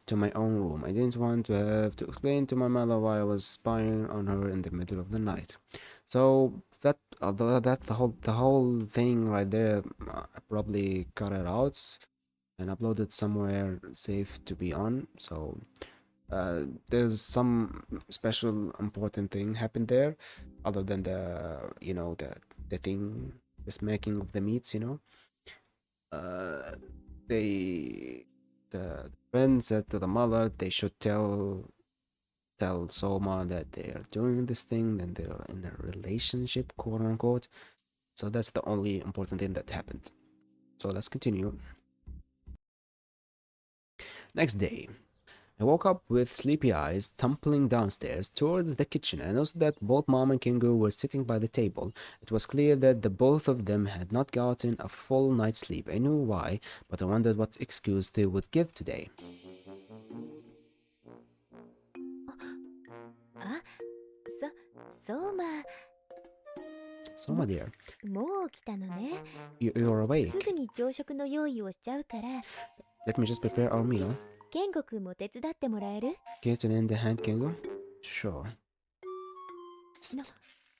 to my own room. I didn't want to have to explain to my mother why I was spying on her in the middle of the night. So that's the whole thing right there. I probably cut it out and upload it somewhere safe to be on. So there's some special important thing happened there, other than the thing, the smacking of the meats. Uh, the friend said to the mother they should tell Soma that they are doing this thing and they're in a relationship, quote unquote. So that's the only important thing that happened. So let's continue. Next day, I woke up with sleepy eyes, tumbling downstairs towards the kitchen. I noticed that both Mom and Kingo were sitting by the table. It was clear that the both of them had not gotten a full night's sleep. I knew why, but I wondered what excuse they would give today. あ、そうま。Soma dear, もう起きたのね。you're す awake. ぐに朝食の用意をしちゃうから、Let me just prepare our meal. ケンゴくんも手伝ってもらえる？ Care to lend a hand, Kingo? Sure.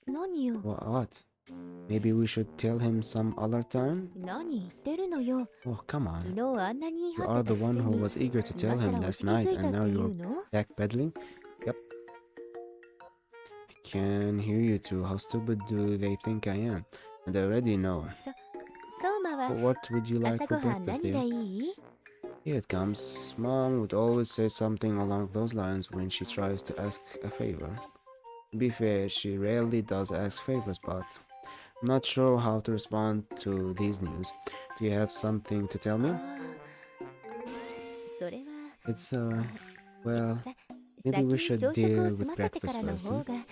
何よ。What? Maybe we should tell him some other time? 何言ってるのよ。 Oh, come 昨 on. 日あんなに言い You 張 are って the たく one せ who に。 was eager to 今 tell 更 him お last 尻つ night いた and って now 言 you're うの？ backpedaling? Yep. I can hear you two. How stupid do they think I am? And I already know. そうまは But what would you like 朝 for ごはん breakfast, 何が dear? いい？ Here it comes. Mom would always say something along those lines when she tries to ask a favor. To be fair, she rarely does ask favors, but I'm not sure how to respond to these news. Do you have something to tell あ me? あ、それは It's, well, さ maybe we 先 should 朝食を deal 済 with ませてか breakfast らの first. 方が。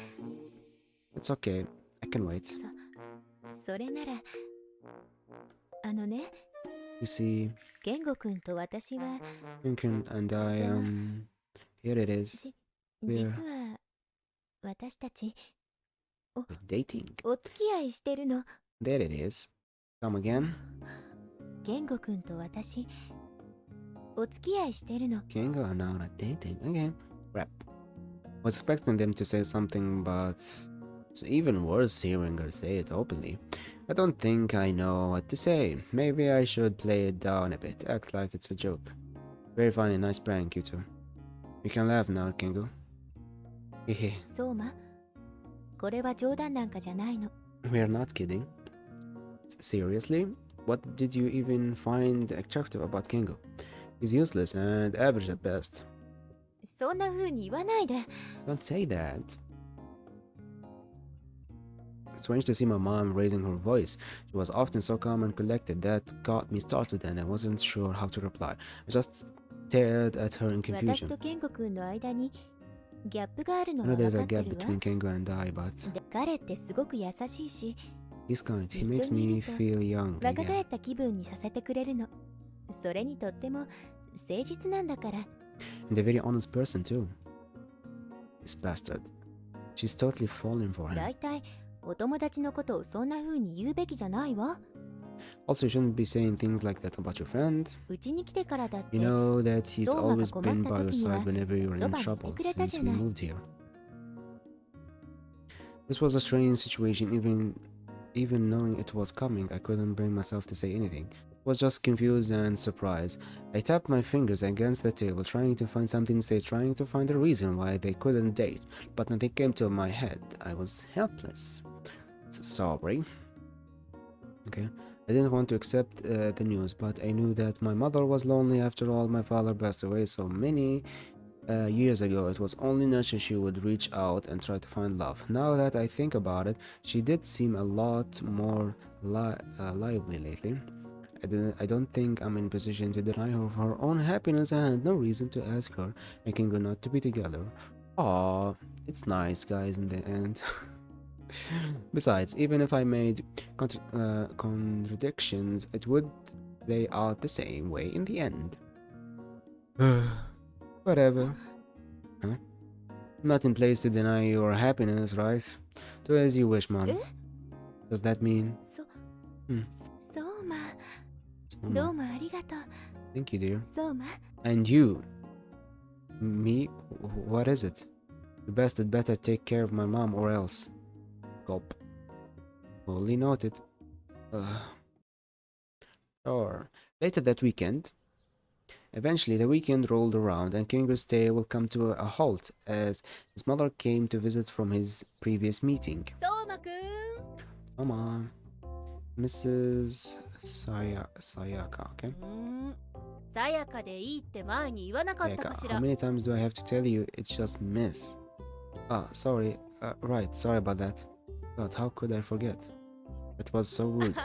It's okay. I can wait. それならあのね、 You see, ケンゴくんと私は Lincoln and I, here it is. 実は私たち We're dating. お付き合いしてるの。 There it is. Come again. ケンゴくんと私お付き合いしてるの。 Kingo and I are dating. Okay. Crap. Was expecting them to say something, but it's even worse hearing her say it openly. I don't think I know what to say. Maybe I should play it down a bit, act like it's a joke. Very funny, nice prank, you two. We can laugh now, Kingo. Hehe. そうま、これは冗談なんかじゃないの。 We're not kidding. Seriously? What did you even find attractive about Kingo? He's useless and average at best. そんな風に言わないで。 Don't say that. Strange to see my mom raising her voice. She was often so calm and collected that got me started and I wasn't sure how to reply. I just stared at her in 私 confusion. とケンゴくんの間にギャップがある I の know は there's 分か a って gap るわ。 between Kengo and I, but で彼ってすごく優しいし、 he's kind. He 一緒 makes にい me ると feel young 若返 again. った気分にさせてくれるの。それにとっても誠実なんだから。 And a very honest person too. This bastard. She's totally falling for だ him. いたいお友達のことをそんな風に言うべきじゃないわ。Also, you shouldn't be saying things like that about your friend. うちに来てからだっ You て know that he's 相馬が always 困っ been た by your 時には side whenever you're そ in ばにい trouble てくれた since じゃ we ない。 moved here. This was a strange situation. Even knowing it was coming, I couldn't bring myself to say anything. I was just confused and surprised. I tapped my fingers against the table, trying to find something to say, trying to find a reason why they couldn't date, but nothing came to my head. I was helpless. Sorry. Okay. I didn't want to accept the news, but I knew that my mother was lonely after all. My father passed away so many years ago. It was only natural she would reach out and try to find love. Now that I think about it, she did seem a lot more lively lately. I don't think I'm in position to deny her of her own happiness, and I had no reason to ask her and Kingo not to be together. Aw, it's nice, guys, in the end. Besides, even if I made contradictions, it would play out the same way in the end. Whatever. Huh? Not in place to deny your happiness, right? Do as you wish, man. Does that mean? そうま Soma. どうもありがとう Thank you, dear. そうま And you? Me? What is it? You best had better take care of my mom or else. Gulp. Fully noted. Sure. Later that weekend. Eventually, the weekend rolled around, and Kingo's stay will come to a halt as his mother came to visit from his previous meeting. そうまくん Come on. Mrs. Sayaka, okay? さやかでいいって前に言わなかったか Sayaka. し How ら many times do I have to tell you it's just Miss? Ah, sorry. Right, sorry about that. God, how could I forget? That was so rude.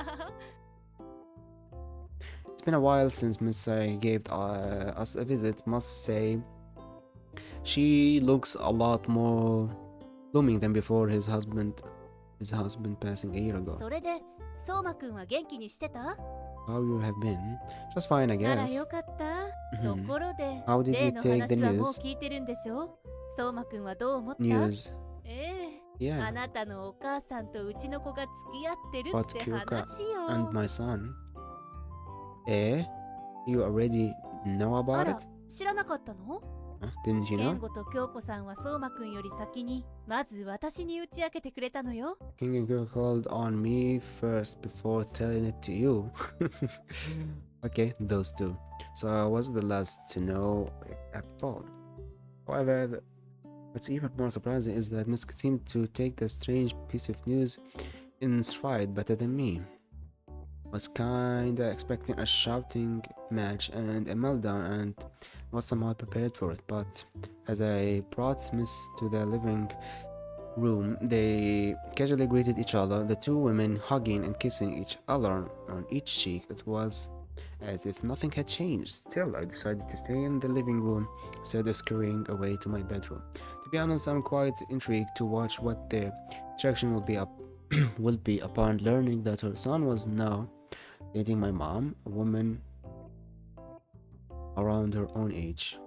It's been a while since Miss Sai gave us a visit, must say. She looks a lot more blooming than before his husband passing a year ago. それでそうまくんは元気にしてた How you have been? Just fine, I なら guess. よかったと Mhm. ころで How did 例 you の take the 話はもう news? 聞いてるんでしょそうまくんはどう思った News. ええ Yeah. あなたのお母さんとうちの子が付き合ってる But って Kyuka 話よ and my son. Eh? You already know あ about ら it? 知らなかったの Huh? Didn't you 健 know? 吾と京子さんは相馬くんより先にまず私に打ち明けてくれたのよ King and Girl called on me first before telling it to you. Okay, those two. So I was the last to know at all. However, what's even more surprising is that Miss seemed to take the strange piece of news in stride better than me. Was kinda expecting a shouting match and a meltdown and was somehow prepared for it, but as I brought Miss to the living room, they casually greeted each other, the two women hugging and kissing each other on each cheek. It was as if nothing had changed. Still, I decided to stay in the living room instead of scurrying away to my bedroom. To be honest, I'm quite intrigued to watch what their reaction will be upon learning that her son was now dating my mom, a woman around her own age.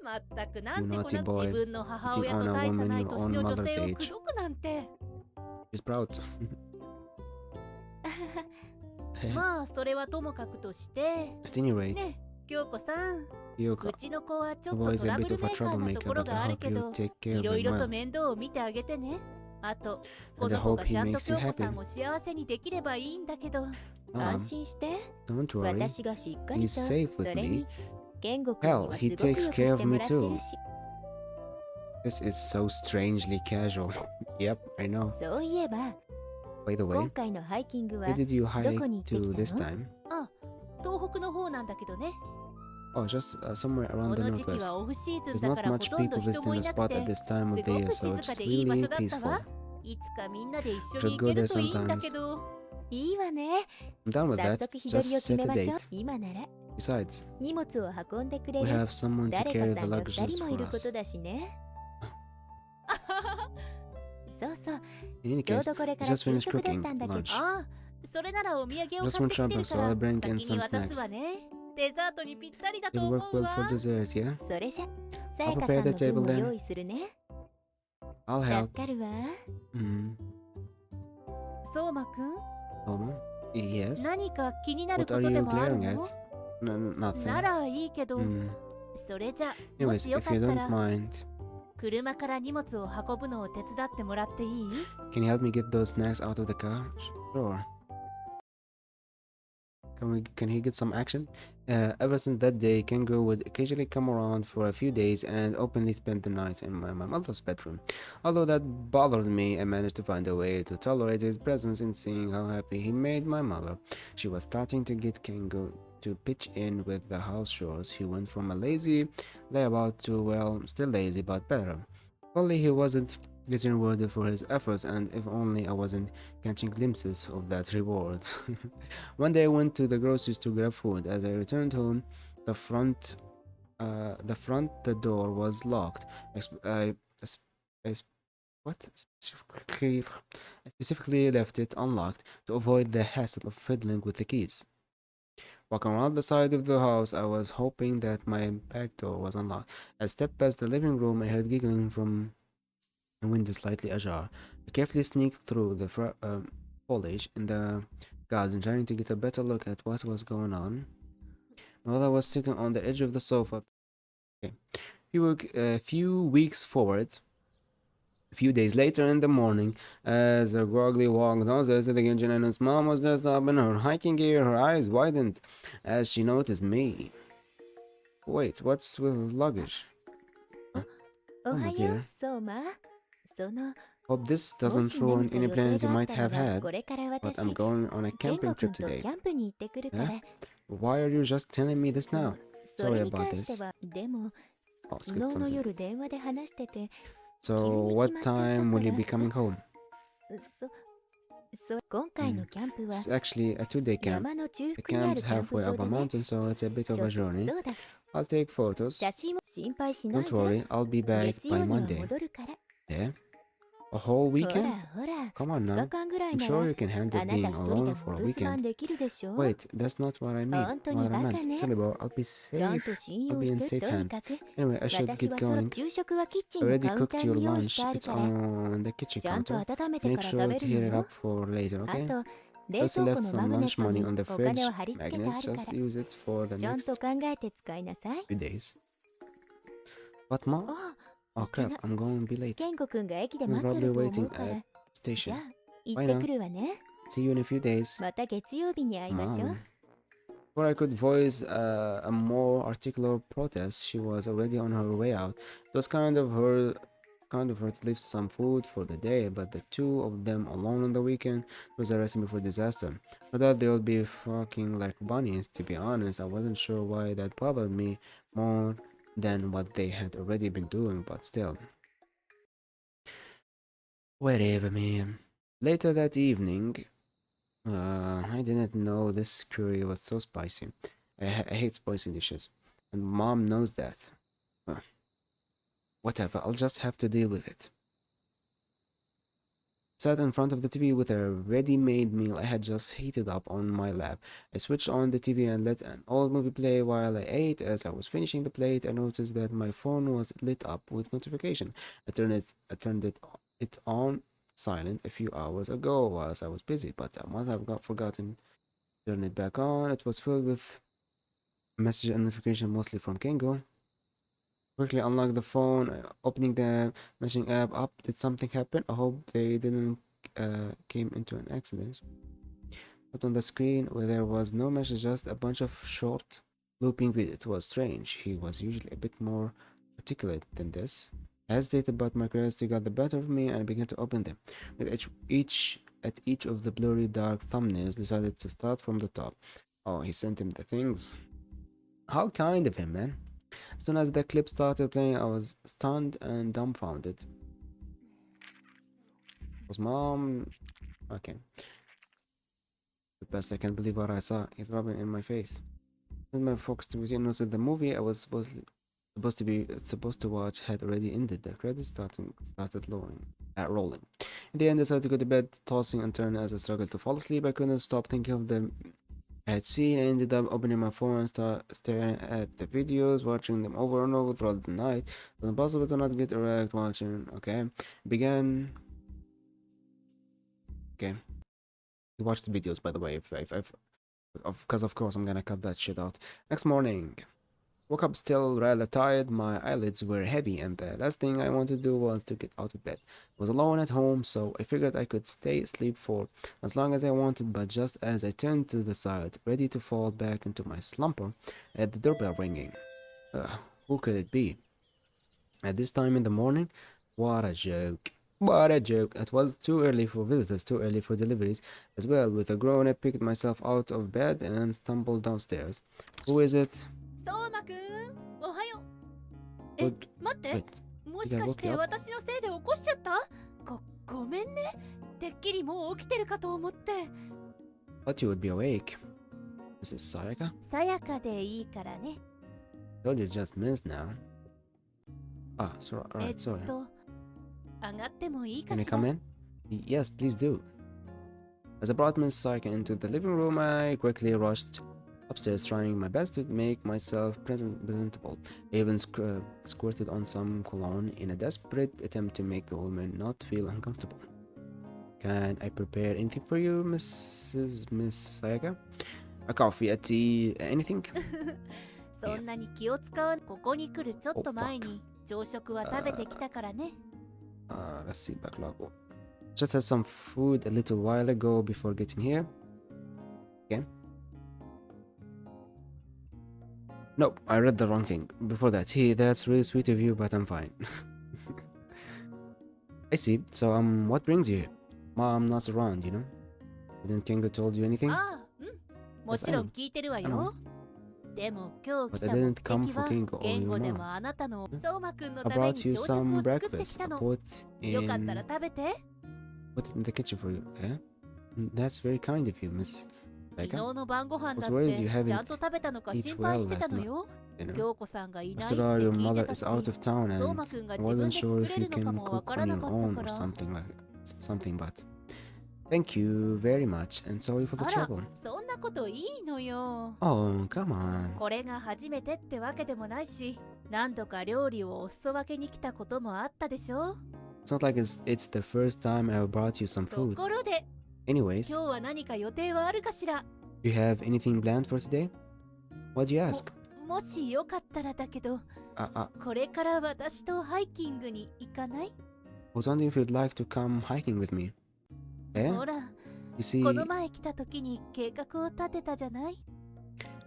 まったくなんて You こ naughty の boy, 自分の母 cheating 親 on と a 大差 woman ない your 年 own の女 mother's 性を口 age. 説くなんて She's proud. まあそれはともかくとして At any rate, ね京子さん Yoka, うちの子はちょ the っ boy と is ト a ラブ bit ル of メ a ーカーなと troublemaker, ころ but があ I る hope け you ど take care い of ろ him いろと well. 面倒を見てあげてねあと And こ I の子が hope ち he ゃんと makes you 京子さ happy. んを幸せにできればいいんだけど Mom, 心して don't worry. 私がしっかり He's と safe そ with れ me. に健吾君に Hell, は he すごくよく takes し care て of も me らってる too. し This is so strangely casual. Yep, I know. そういえば By the 今 way, 回のハイキングは where did you ど hike こに行ってき to た this の time? あ東北の方なんだけどね Oh, just somewhere こ around the の時期 northwest. はオフシーズン There's だ not からほ much とんど people 人 visiting もい the なく spot て at this す time ご of the く year, 静 so か it's でいい場 really 所だった peaceful. わいつかみんなで一緒 Should に行 go ける there といいんだ sometimes. けどいいわね I'm down with 早 that. 速日取り Just を決 set め a ましょう date. 今なら Besides, 荷物を運んでくれ we る have someone to 誰か carry さ the んが2 luggages 人もい for るこ us. とだしねそうそう In any ちょう case, どこれ I から just 昼 finished 食だっ cooking たんだけど lunch. ああそれならお土産を Just 買っ went てきて shopping, る so から I'll bring in 先に some 渡すわ snacks. ねデザートにぴったりだと It'll 思 work う well わ for dessert, yeah? それじゃさ I'll やかさ prepare ん the の table 分も then. 用意するね I'll 助 help. かるわ Mm. 相馬くん Toma. Yes. 何か気になる What こ are とで you もある glaring の？ at? No, な nothing. らいいけど、 Hmm. それじゃも Anyways, しよ if かっ you た don't ら mind, 車から荷物を運ぶのを手伝ってもらっていい？ can you help me get those snacks out of the car? Sure. Can he get some action? Ever since that day, Kengo would occasionally come around for a few days and openly spend the night in my mother's bedroom. Although that bothered me, I managed to find a way to tolerate his presence in seeing how happy he made my mother. She was starting to get Kengo to pitch in with the house chores. He went from a lazy layabout to, well, still lazy but better. Only he wasn't getting rewarded for his efforts, and if only I wasn't catching glimpses of that reward. One day I went to the groceries to grab food. As I returned home, the front the door was locked. Es- es- what specifically I specifically left it unlocked to avoid the hassle of fiddling with the keys. Walking around the side of the house, I was hoping that my back door was unlocked. As I stepped past the living room, I heard giggling from a window slightly ajar. I carefully sneaked through the foliage in the garden, trying to get a better look at what was going on. While I was sitting on the edge of the sofa, okay, few weeks forward, a few days later in the morning, as I groggily walked downstairs to the kitchen, and his mom was dressed up in her hiking gear, her eyes widened as she noticed me. Wait, what's with luggage? Huh? お Oh, は my よう、 dear. 相馬。その、 Hope this も doesn't し ruin 何か any 予定 plans you があっ might た have なら、 had, これから but 私、 I'm going on a ケン camping ゴ trip 君と today. キャンプに行ってくるか Yeah? ら、 Why are you just telling me this そ now? そ Sorry れに about 関して this. は、でも、 I'll 昨 skip 日の something. 夜電話で話してて、 So, 急に決 what まっちゃった time か will you ら、 be coming home? 今回のキャンプは It's actually a 2-day camp. 山の中 The 腹にあ camp's るキャンプ halfway 場 up で a ね、 mountain, so it's a bit ち of ょ a っと journey. そうだ、 I'll take photos. 写真も心配しない Don't で、 worry, I'll be back 月 by 曜には Monday. 戻るから。 Yeah? A whole ほら weekend? ほら、 Come on 2 now. 日間ぐらい I'm な sure ら、 you can handle あなた being 一人で alone も for お a 留守番 weekend. できるでしょ？ Wait, that's not what I mean. 本当 What に I バカ meant. ね。 Silly bro, I'll be ちゃん safe. と信 I'll 用 be し in て、 safe とに hands. かく。 Anyway, I should 私 get はその going. 昼食はキッチ I ンの already カウンタ cooked ー your に用意して lunch. ある It's から、 on the kitchen ちゃんと counter. 温めて Make から sure 食べ to る heat it のよ。 up for later, あ okay? と、 I 冷 also 蔵庫 left の some マグネッ lunch ト money に on the お金 fridge を貼り付けてあ magnets. るか Just ら、 use it for the ちゃんと next 考えて使いなさい。 few days. What, Mom? お Oh いけ crap, な。 I'm going to be late. ケンゴくんが駅で I'm 待って probably ると思 waiting うから、 at the じゃ station. あ、行 Bye って now. くるわね。 See you in a few days. また月曜日に会いましょう。 Mom. Before I could voice a more articulate protest, she was already on her way out. It was kind of her to leave some food for the day, but the two of them alone on the weekend was a recipe for disaster. I thought they would be fucking like bunnies. To be honest, I wasn't sure why that bothered me more than what they had already been doing, but still. Whatever, man. Later that evening, I didn't know this curry was so spicy. I hate spicy dishes, and Mom knows that. Uh, Whatever, I'll just have to deal with it. Sat in front of the TV with a ready-made meal I had just heated up on my lap. I switched on the TV and let an old movie play while I ate. As I was finishing the plate, I noticed that my phone was lit up with notification. I turned it on silent a few hours ago whilst I was busy, but I must have forgotten to turn it back on. It was filled with message and notification, mostly from Kengo. Quickly unlock the phone, opening the messaging app up. Did something happen? I hope they didn't came into an accident. But on the screen where there was no message, just a bunch of short looping videos. It was strange. He was usually a bit more articulate than this. I hesitated, but my curiosity got the better of me and I began to open them. At each of the blurry dark thumbnails, decided to start from the top. Oh, he sent him the things. How kind of him, man. As soon as the clip started playing, I was stunned and dumbfounded. Was Mom... Okay. At best, I can't believe what I saw. He's rubbing in my face. When my focus routine was in the movie I was supposed to watch had already ended. The credits started rolling. In the end, I decided to go to bed, tossing and turning as I struggled to fall asleep. I couldn't stop thinking of them I had seen. I ended up opening my phone and staring at the videos, watching them over and over throughout the night. It was impossible to not get erect watching. Okay. You watch the videos, by the way, if because of course I'm gonna cut that shit out. Next morning. Woke up still rather tired, my eyelids were heavy, and the last thing I wanted to do was to get out of bed. I was alone at home, so I figured I could stay asleep for as long as I wanted, but just as I turned to the side, ready to fall back into my slumber, I had the doorbell ringing. Who could it be? At this time in the morning? What a joke. What a joke. It was too early for visitors, too early for deliveries. As well, with a groan, I picked myself out of bed and stumbled downstairs. Who is it? 相馬くん、おはよう。え、 Good. 待って。 Wait. もしかして私のせいで起こしちゃった？ごめんね。てっきりもう起きてるかと思って。Thought you would be awake. This is Sayaka? さやかでいいからね。Told you just missed now. Ah, alright, sorry. 上がってもいいか Can I しら？ come in? Yes, please do. As I brought Miss Sayaka into the living room, I quickly rushed upstairs, trying my best to make myself presentable. I even squirted on some cologne in a desperate attempt to make the woman not feel uncomfortable. Can I prepare anything for you, Miss Sayaka? A coffee, a tea, anything? そんなに気を使わん。ここに来るちょっと前に朝食は食べてきたからね。Let's see, backlog. Just had some food a little while ago before getting here. Again? Nope, I read the wrong thing. Before that, that's really sweet of you, but I'm fine. I see. So, what brings you here? Mom not around, you know? Didn't Kengo told you anything? ああ、うん。もちろん聞いてるわよ。でも今日来 But た I 目 didn't 的 come for は Kengo or 言 your 語で mom. もあなたの相馬くんの I ため brought に you 朝食 some を作ってき breakfast. た I の。 put よかったら in 食べて。 put it in the kitchen for you. Eh? That's very kind of you, Miss 昨日 Sayaka. の晩ご飯だ I was っ worried you て haven't ちゃんと食べたのか eat 心配 well してた last の night. よ。 You know? 京子さんがいないって After all, 聞 your いて mother た is し、 out of town 相 and 馬くんが I 自分 wasn't で sure 作 if れ you るのか can もわ cook か on らな your かった own か or ら。 something, but thank you very much and sorry for the あら、 trouble. そんなこといいのよ。 Oh, come on. これが初めてってわけでもないし、何度か料理をお裾分けに来たこともあったでしょ。 It's not like it's the first time I brought you some と food. ころで、 Anyways, 今日は何か予定はあるかしら？ you have anything planned for today? What'd you ask? もしよかったらだけど、 I これから私とハイキングに行かない？ was wondering if you'd like to come hiking with me. Eh? ほら、 You この see, 前来た時に計画を立てたじゃない？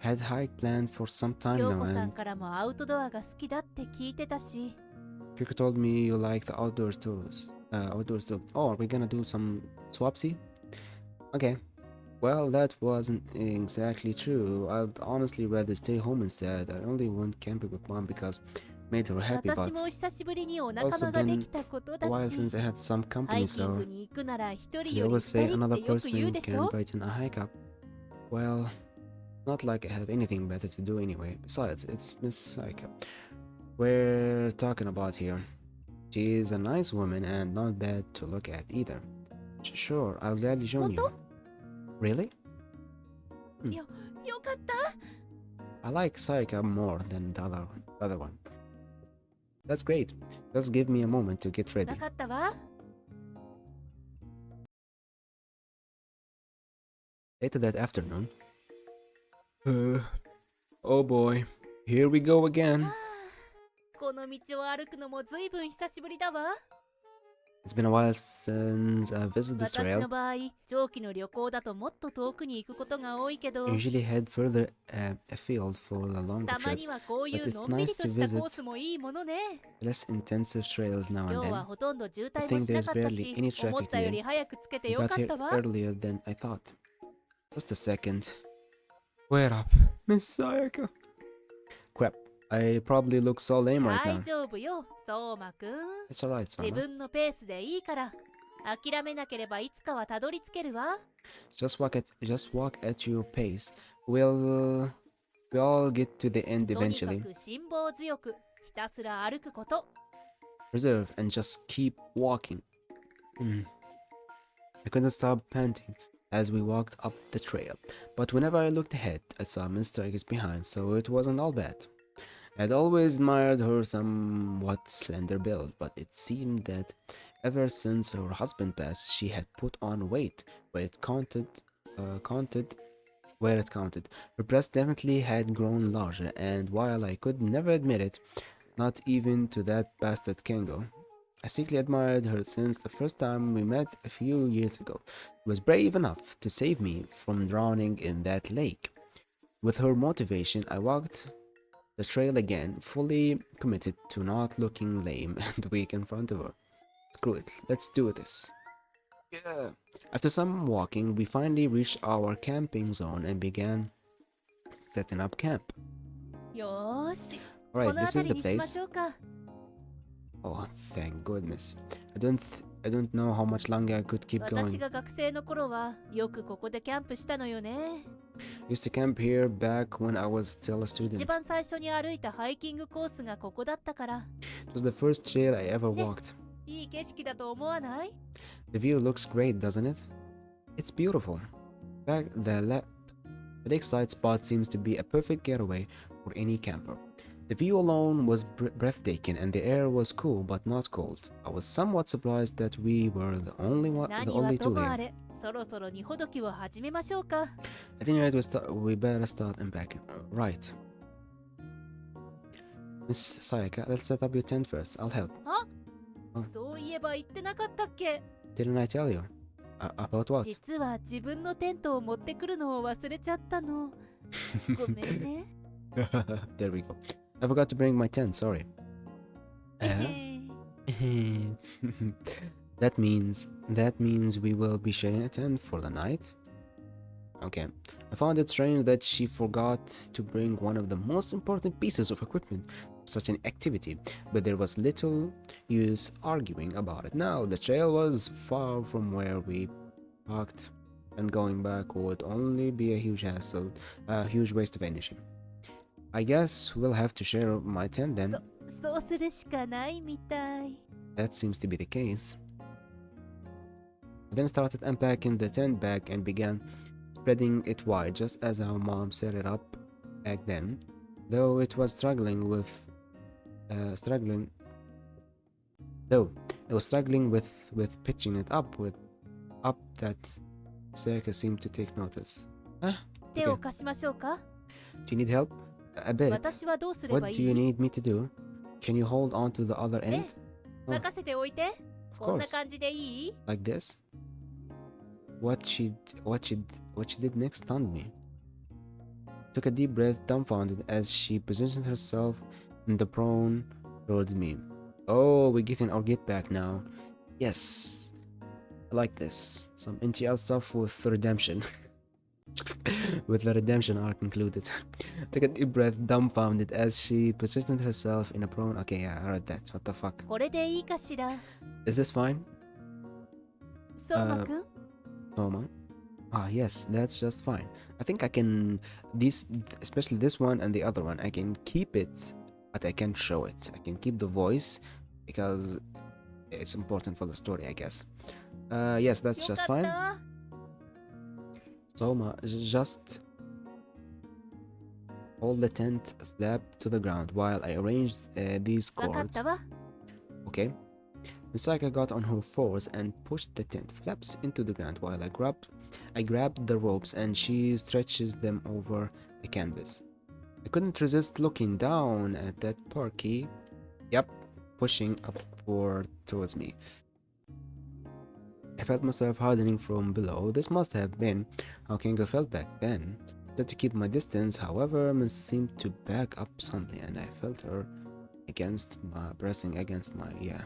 had hike planned for some time 京 now 子さん and からもアウトドアが好きだって聞いてたし、 Kirk told me you like the outdoors tours. Outdoors too. Oh, are we gonna do some swapsy? Okay. Well, that wasn't exactly true. I'd honestly rather stay home instead. I only went camping with mom because it made her happy, 私 but も久しぶりにお仲間ができたことだ a while し、 since I had some ハイ company, キング so に行くなら一人 they より always 二 say 人 another ってよく言う person でし can ょ？ invite in a hike up. Well, not like I have anything better to do anyway. Besides, it's Miss Saika we're talking about here. She is a nice woman and not bad to look at either. Sure, I'll gladly join you. Really? よかった。 I like Saika more than the other one. That's great. Just give me a moment to get わ ready. かったわ。 Later that afternoon. Oh boy, here we go again. この道を歩くのもずいぶん久しぶりだわ。 It's been a while since I visited this 私 trail. の場合、長期の旅行だともっと遠くに行くことが多いけど、 I usually head further afield for the longer たまに trips, はこうい but う it's のんびり nice と to した visit コースもいいものね。 less intensive trails now 今 and 日は then. ほとんど渋 I 滞も think しな there's かった barely し、 any 思っ traffic たより today. 早くつけて We よ got かっ here たわ。 earlier than I thought. Just a second. Wait up, Miss Sayaka. Crap, I probably look so lame right 大 now. 丈夫よ、相馬くん。 It's alright, 自 Sama. 分のペースでいいから。諦めなければいつかはたどり着けるわ。 Just walk at your pace. We'll all get to the end とにか eventually. く辛抱強く、ひたすら歩くこと。 Preserve and just keep walking. I couldn't stop panting as we walked up the trail, but whenever I looked ahead, I saw Mr. X behind, so it wasn't all bad. I'd always admired her somewhat slender build, but it seemed that Ever since her husband passed, she had put on weight where it counted where it counted. Her breast definitely had grown larger, and while I could never admit it, not even to that bastard Kengo, I secretly admired her since the first time we met a few years ago. She was brave enough to save me from drowning in that lake. With her motivation, I walked the trail again, fully committed to not looking lame and weak in front of her. Screw it, let's do this. Yeah. After some walking, we finally reached our camping zone and began setting up camp. よーし、こ Alright, の this is 辺 the りにしま place. しょうか。 Oh, thank goodness. I don't know how much longer I could keep 私 going. が学生の頃はよくここでキャンプしたのよね。 Used to camp here back when I was still a 一 student. 番最初に歩いたハイキングコースがここだったから、 It was the first trail I ever walked. いい景色だと思わない？ The view looks great, doesn't it? It's beautiful. The lakeside spot seems to be a perfect getaway for any camper. The view alone was breathtaking and the air was cool but not cold. I was somewhat surprised that we were the only 何は two とも here. あれ、そろそろ荷ほどきを始めましょうか。 At any rate, we better start unpacking. Right. Miss Sayaka, let's set up your tent first. I'll help. そういえば言ってなかったっけ？ Didn't I tell you? About what? 実は自分のテントを持ってくるのを忘れちゃったの。ごめんね。There we go. I forgot to bring my tent, sorry. えへ that means we will be sharing a tent for the night? Okay. I found it strange that she forgot to bring one of the most important pieces of equipment for such an activity, but there was little use arguing about it now. The trail was far from where we parked, and going back would only be a huge hassle, a huge waste of energy. I guess we'll have to share my tent then. そうするしかないみたい。 That seems to be the case. I then started unpacking the tent bag and began spreading it wide, just as our mom set it up back then. Though it was struggling with pitching it up that Seika seemed to take notice. Ah, 手を okay. 貸しましょうか。 Do you need help? A bit. 私はどうすれ What ばい do you い？ need me to do? Can you hold on to the other end? 任せておいて。 Of こんな course. 感じでいい？ Like this? What she did next stunned me. Took a deep breath, dumbfounded, as she positioned herself in the prone towards me. Oh, we're getting our get back now. Yes. I like this. Some NTL stuff with redemption. With the redemption arc included. Took a deep breath, dumbfounded, as she positioned herself in a prone. Okay, yeah, I read that. What the fuck? これでいいかしら。 Is this fine? 相馬くん、 Normal. Ah, yes, that's just fine. I think I can, especially this one and the other one, I can keep it, but I can't show it. I can keep the voice because it's important for the story, I guess. Yes, that's よ just かっ fine. た。 So, just hold the tent flap to the ground while I arranged these わかっ cords. たわ。 Okay. Misaka got on her fours and pushed the tent flaps into the ground while I grabbed the ropes and she stretches them over the canvas. I couldn't resist looking down at that parky, yep, pushing upward towards me. I felt myself hardening from below. This must have been how Kingo felt back then. I tried to keep my distance, however, Miss seemed to back up suddenly and I felt her pressing against my, yeah.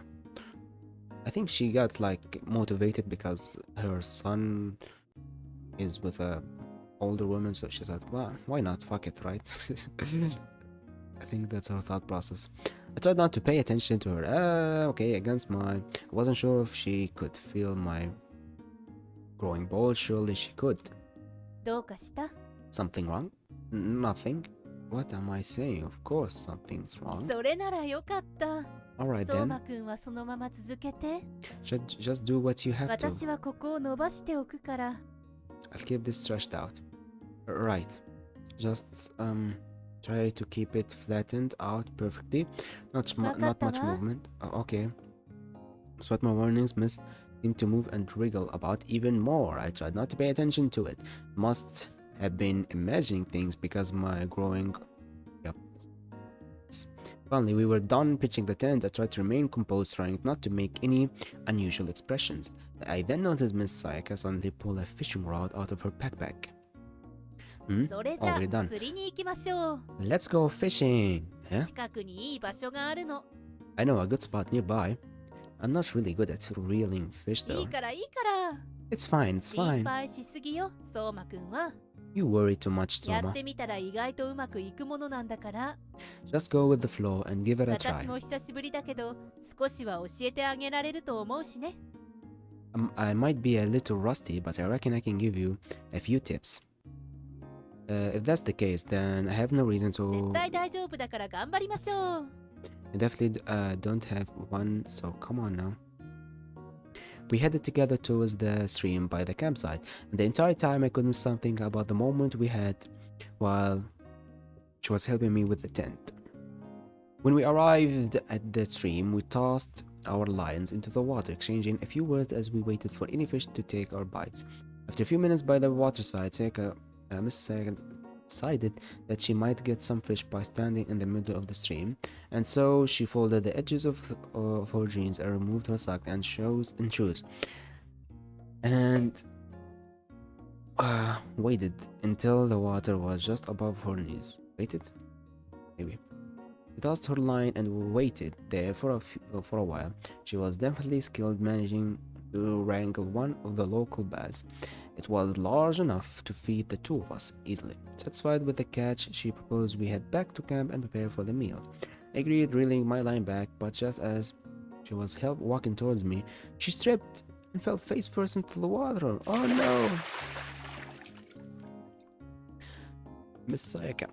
I think she got like motivated because her son is with a older woman, so she said, well, why not? Fuck it, right? I think that's her thought process. I tried not to pay attention to her. Okay, against my... I wasn't sure if she could feel my growing bold. Surely she could. どうかした？ Something wrong? Nothing. What am I saying? Of course something's wrong. それならよかった。 Alright 相 then. 馬くんはそのまま続けて。 Just do what you have to. 私はここを伸ばしておくから。 I'll keep this stretched out. Right. Just try to keep it flattened out perfectly. Not much Wakatawa? movement. Okay. Despite my warnings, Miss seemed to move and wriggle about even more. I tried not to pay attention to it. Must have been imagining things because my growing. Yep. Finally, we were done pitching the tent. I tried to remain composed, trying not to make any unusual expressions. I then noticed Miss Sayaka suddenly pull a fishing rod out of her backpack. それじ Oh, ゃ we're done. 釣りに行きましょう。 Let's go fishing. Yeah? 近くにいい場所があるの。 I know a good spot nearby. I'm not really good at reeling fish い though. いからいいから。 It's fine, it's 心 fine. 配しすぎよ、相馬くんは。 You worry too much, やっ Soma. てみたら意外とうまくいくものなんだから。 Just go with the flow and give it a 私 try. も久しぶりだけど、少しは教えてあげられると思うしね。I might be a little rusty, but I reckon I can give you a few tips. If that's the case, then I have no reason 絶 to. 対大丈夫だから頑張りましょう。 I definitely don't have one, so come on now. We headed together towards the stream by the campsite, and the entire time I couldn't stop thinking about the moment we had while she was helping me with the tent. When we arrived at the stream, we tossed our lines into the water, exchanging a few words as we waited for any fish to take our bites. After a few minutes by the waterside, Miss Sayaka decided that she might get some fish by standing in the middle of the stream, and so she folded the edges of her jeans and removed her sock and shoes and waited until the water was just above her knees. Waited? Maybe. We tossed her line and waited there for a while. She was definitely skilled managing to wrangle one of the local bass. It was large enough to feed the two of us easily. Satisfied with the catch, she proposed we head back to camp and prepare for the meal. I agreed, reeling my line back, but just as she was walking towards me, she tripped and fell face first into the water. Oh no! Miss Sayaka.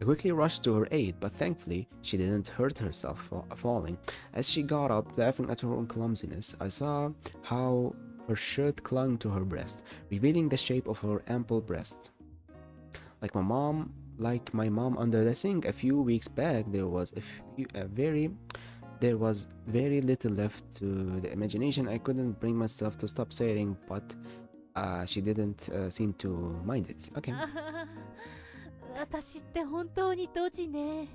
I quickly rushed to her aid, but thankfully she didn't hurt herself falling. As she got up, laughing at her own clumsiness, I saw how her shirt clung to her breast, revealing the shape of her ample breast. Like my mom under the sink a few weeks back, there was very little left to the imagination. I couldn't bring myself to stop saying, but she didn't seem to mind it. Okay. 私って本当にドジね。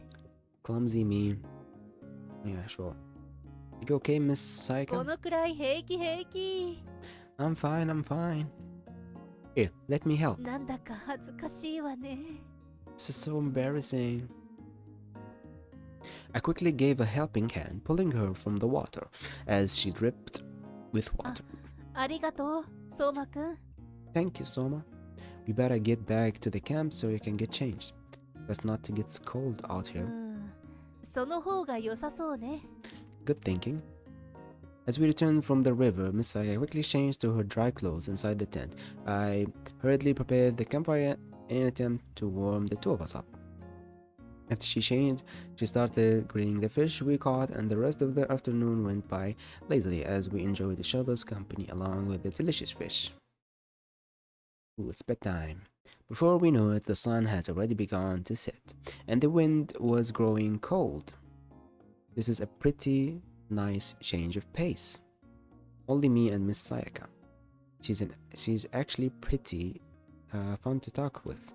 Clumsy me. Yeah, sure. You okay, Miss こ Sayaka? のくらい平気平気。 I'm fine, I'm fine. Here, let me help. なんだか恥ずかしいわね。 This is so embarrassing. I quickly gave a helping hand, pulling her from the water as she dripped with water. ありがとう、相馬くん。 Thank you, Soma. We better get back to the camp so you can get changed. Best not to get cold out う here. ん、その方が良さそうね。 Good thinking. As we returned from the river, Miss Saya quickly changed to her dry clothes inside the tent. I hurriedly prepared the campfire in an attempt to warm the two of us up. After she changed, she started grilling the fish we caught, and the rest of the afternoon went by lazily as we enjoyed each other's company along with the delicious fish. Ooh, it's bedtime. Before we knew it, the sun had already begun to set, and the wind was growing cold. This is a pretty nice change of pace. Only me and Miss Sayaka. She's actually pretty fun to talk with.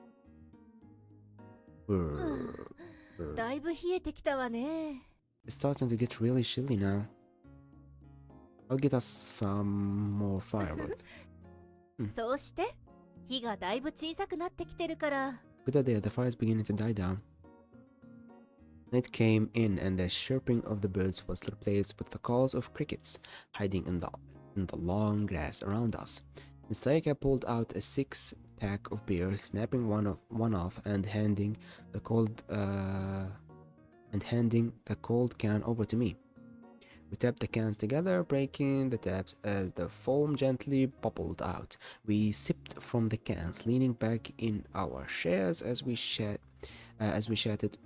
だいぶ冷えてきたわね。 It's starting to get really chilly now. I'll get us some more firewood. そうして、火がだいぶ小さくなってきてるから。 Good idea, the fire's beginning to die down. Night came in and the chirping of the birds was replaced with the calls of crickets hiding in the long grass around us. Miss Sayaka pulled out a six-pack of beer, snapping one off and handing the cold can over to me. We tapped the cans together, breaking the taps as the foam gently bubbled out. We sipped from the cans, leaning back in our chairs as we chatted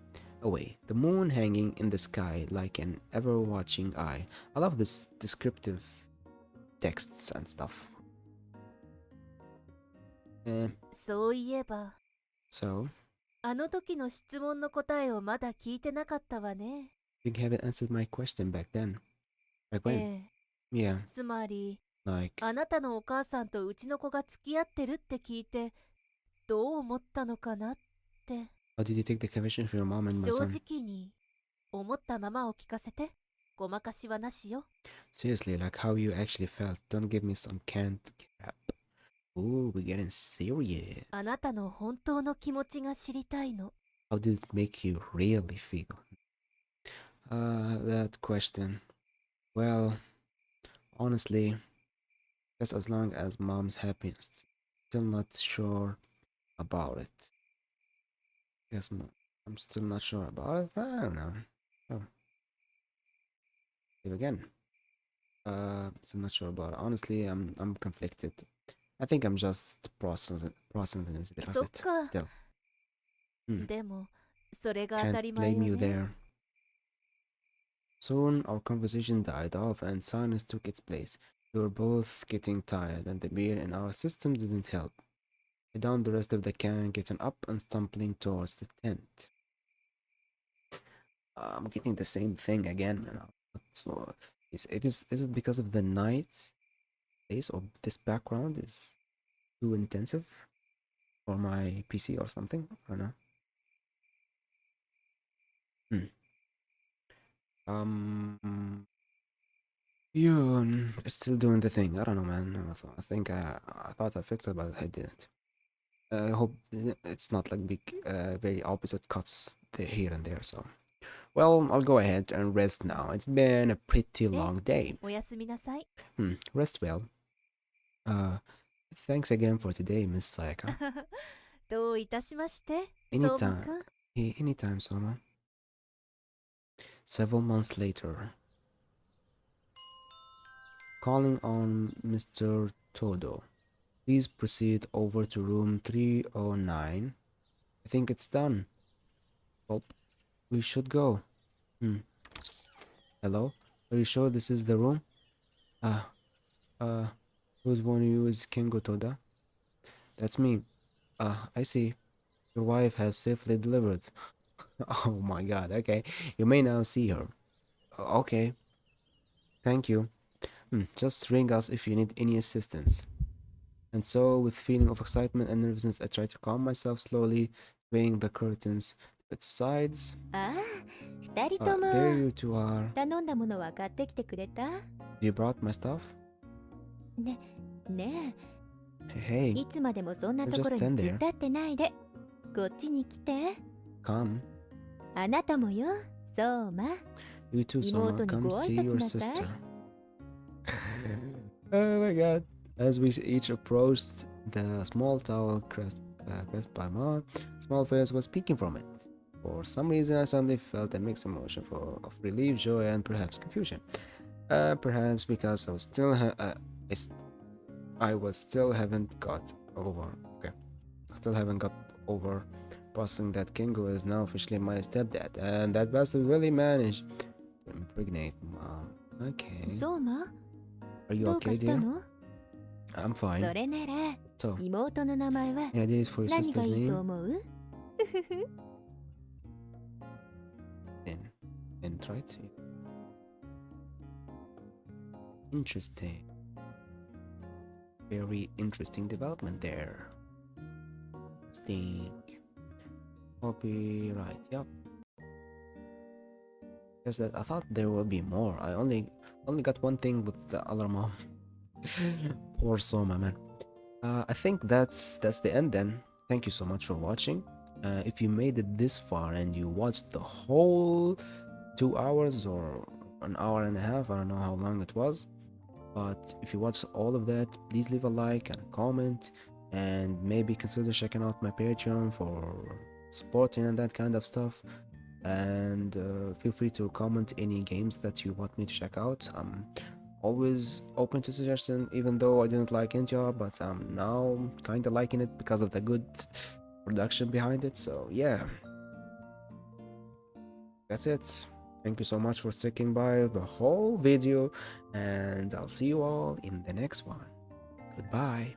away, the moon hanging in the sky like an ever-watching eye. I love this descriptive texts and stuff. そういえば、 So, あの時の質問の答えをまだ聞いてなかったわね。 you haven't answered my question back then. Back when? ええ、Yeah, つまり like, あなたのお母さんとうちの子が付き合ってるって聞いてどう思ったのかなって。 how did you take the conversation of your mom and my 正 son? 直に思ったままを聞かせて。ごまかしはなしよ。 Seriously, like how you actually felt. Don't give me some canned crap. Ooh, we're getting serious. あなたの本当の気持ちが知りたいの。 How did it make you really feel? That question. Well, honestly, just as long as mom's happy, still not sure about it. Guess I'm still not sure about it. I don't know. Oh, live again. Still not sure about it. Honestly, I'm conflicted. I think I'm just processingそっ it か。 still. Hmm. でもそれが当 Can't たり前 blame よ you ね。 there. Soon our conversation died off and silence took its place. We were both getting tired, and the beer in our system didn't help. I downed the rest of the can, getting up and stumbling towards the tent. I'm getting the same thing again, man. So, is it because of the night space or this background is too intensive for my PC or something? I don't know. Hmm. Yeah, it's still doing the thing. I don't know, man. I think I thought I fixed it, but I didn't. I hope it's not like big, very opposite cuts there, here and there. So, well, I'll go ahead and rest now. It's been a pretty え、 long day. おやすみなさい。 Rest well. Uh, thanks again for today, Miss Sayaka. どういたしまして、相馬 Anytime, くん。 anytime, Soma. Several months later, calling on Mr. Todo. Please proceed over to room 309. I think it's done. Well, we should go. Hello? Are you sure this is the room? Ah, uh, who's one of you is Kengo Toda? That's me. I see. Your wife has safely delivered. Oh my god, okay. You may now see her. Okay, thank you. Just ring us if you need any assistance. And so, with feeling of excitement and nervousness, I try to calm myself slowly, swaying the curtains to its sides. ああ、二人とも There you two are. 頼んだものは買ってきてくれた？ You brought my stuff? ねえ、 Hey, いつまでもそんな you're とこ just ろ stand に突っ there. 立ってないで。こっちに来て。 Come. あなたもよ、そうま。 You too, Soma. 妹に Come ご see 挨拶 your なさい。 sister. Oh my god. As we each approached the small towel crest by mom, small face was peeking from it. For some reason, I suddenly felt a mixed emotion of relief, joy, and perhaps confusion. Perhaps because I was still haven't got over. Okay, I still haven't got over processing that Kingo is now officially my stepdad, and that bastard really managed to impregnate mom. Okay. そうま、 Are you どうか okay, した dear? の？ I'm そ fine. れなら So, 妹の名前は any ideas for your 何が sister's いいと name? 思う？ In, right? Interesting. Very interesting development there. Interesting. Copyright, yep. Guess that I thought there would be more. I only got one thing with the other mom. Poor Soma, man. I think that's the end then. Thank you so much for watching. If you made it this far and you watched the whole 2 hours or an hour and a half, I don't know how long it was, but if you watched all of that, please leave a like and a comment, and maybe consider checking out my Patreon for supporting and that kind of stuff. And feel free to comment any games that you want me to check out. I'm always open to suggestion, even though I didn't like NTR, but I'm now kind of liking it because of the good production behind it. So yeah, that's it. Thank you so much for sticking by the whole video, and I'll see you all in the next one. Goodbye.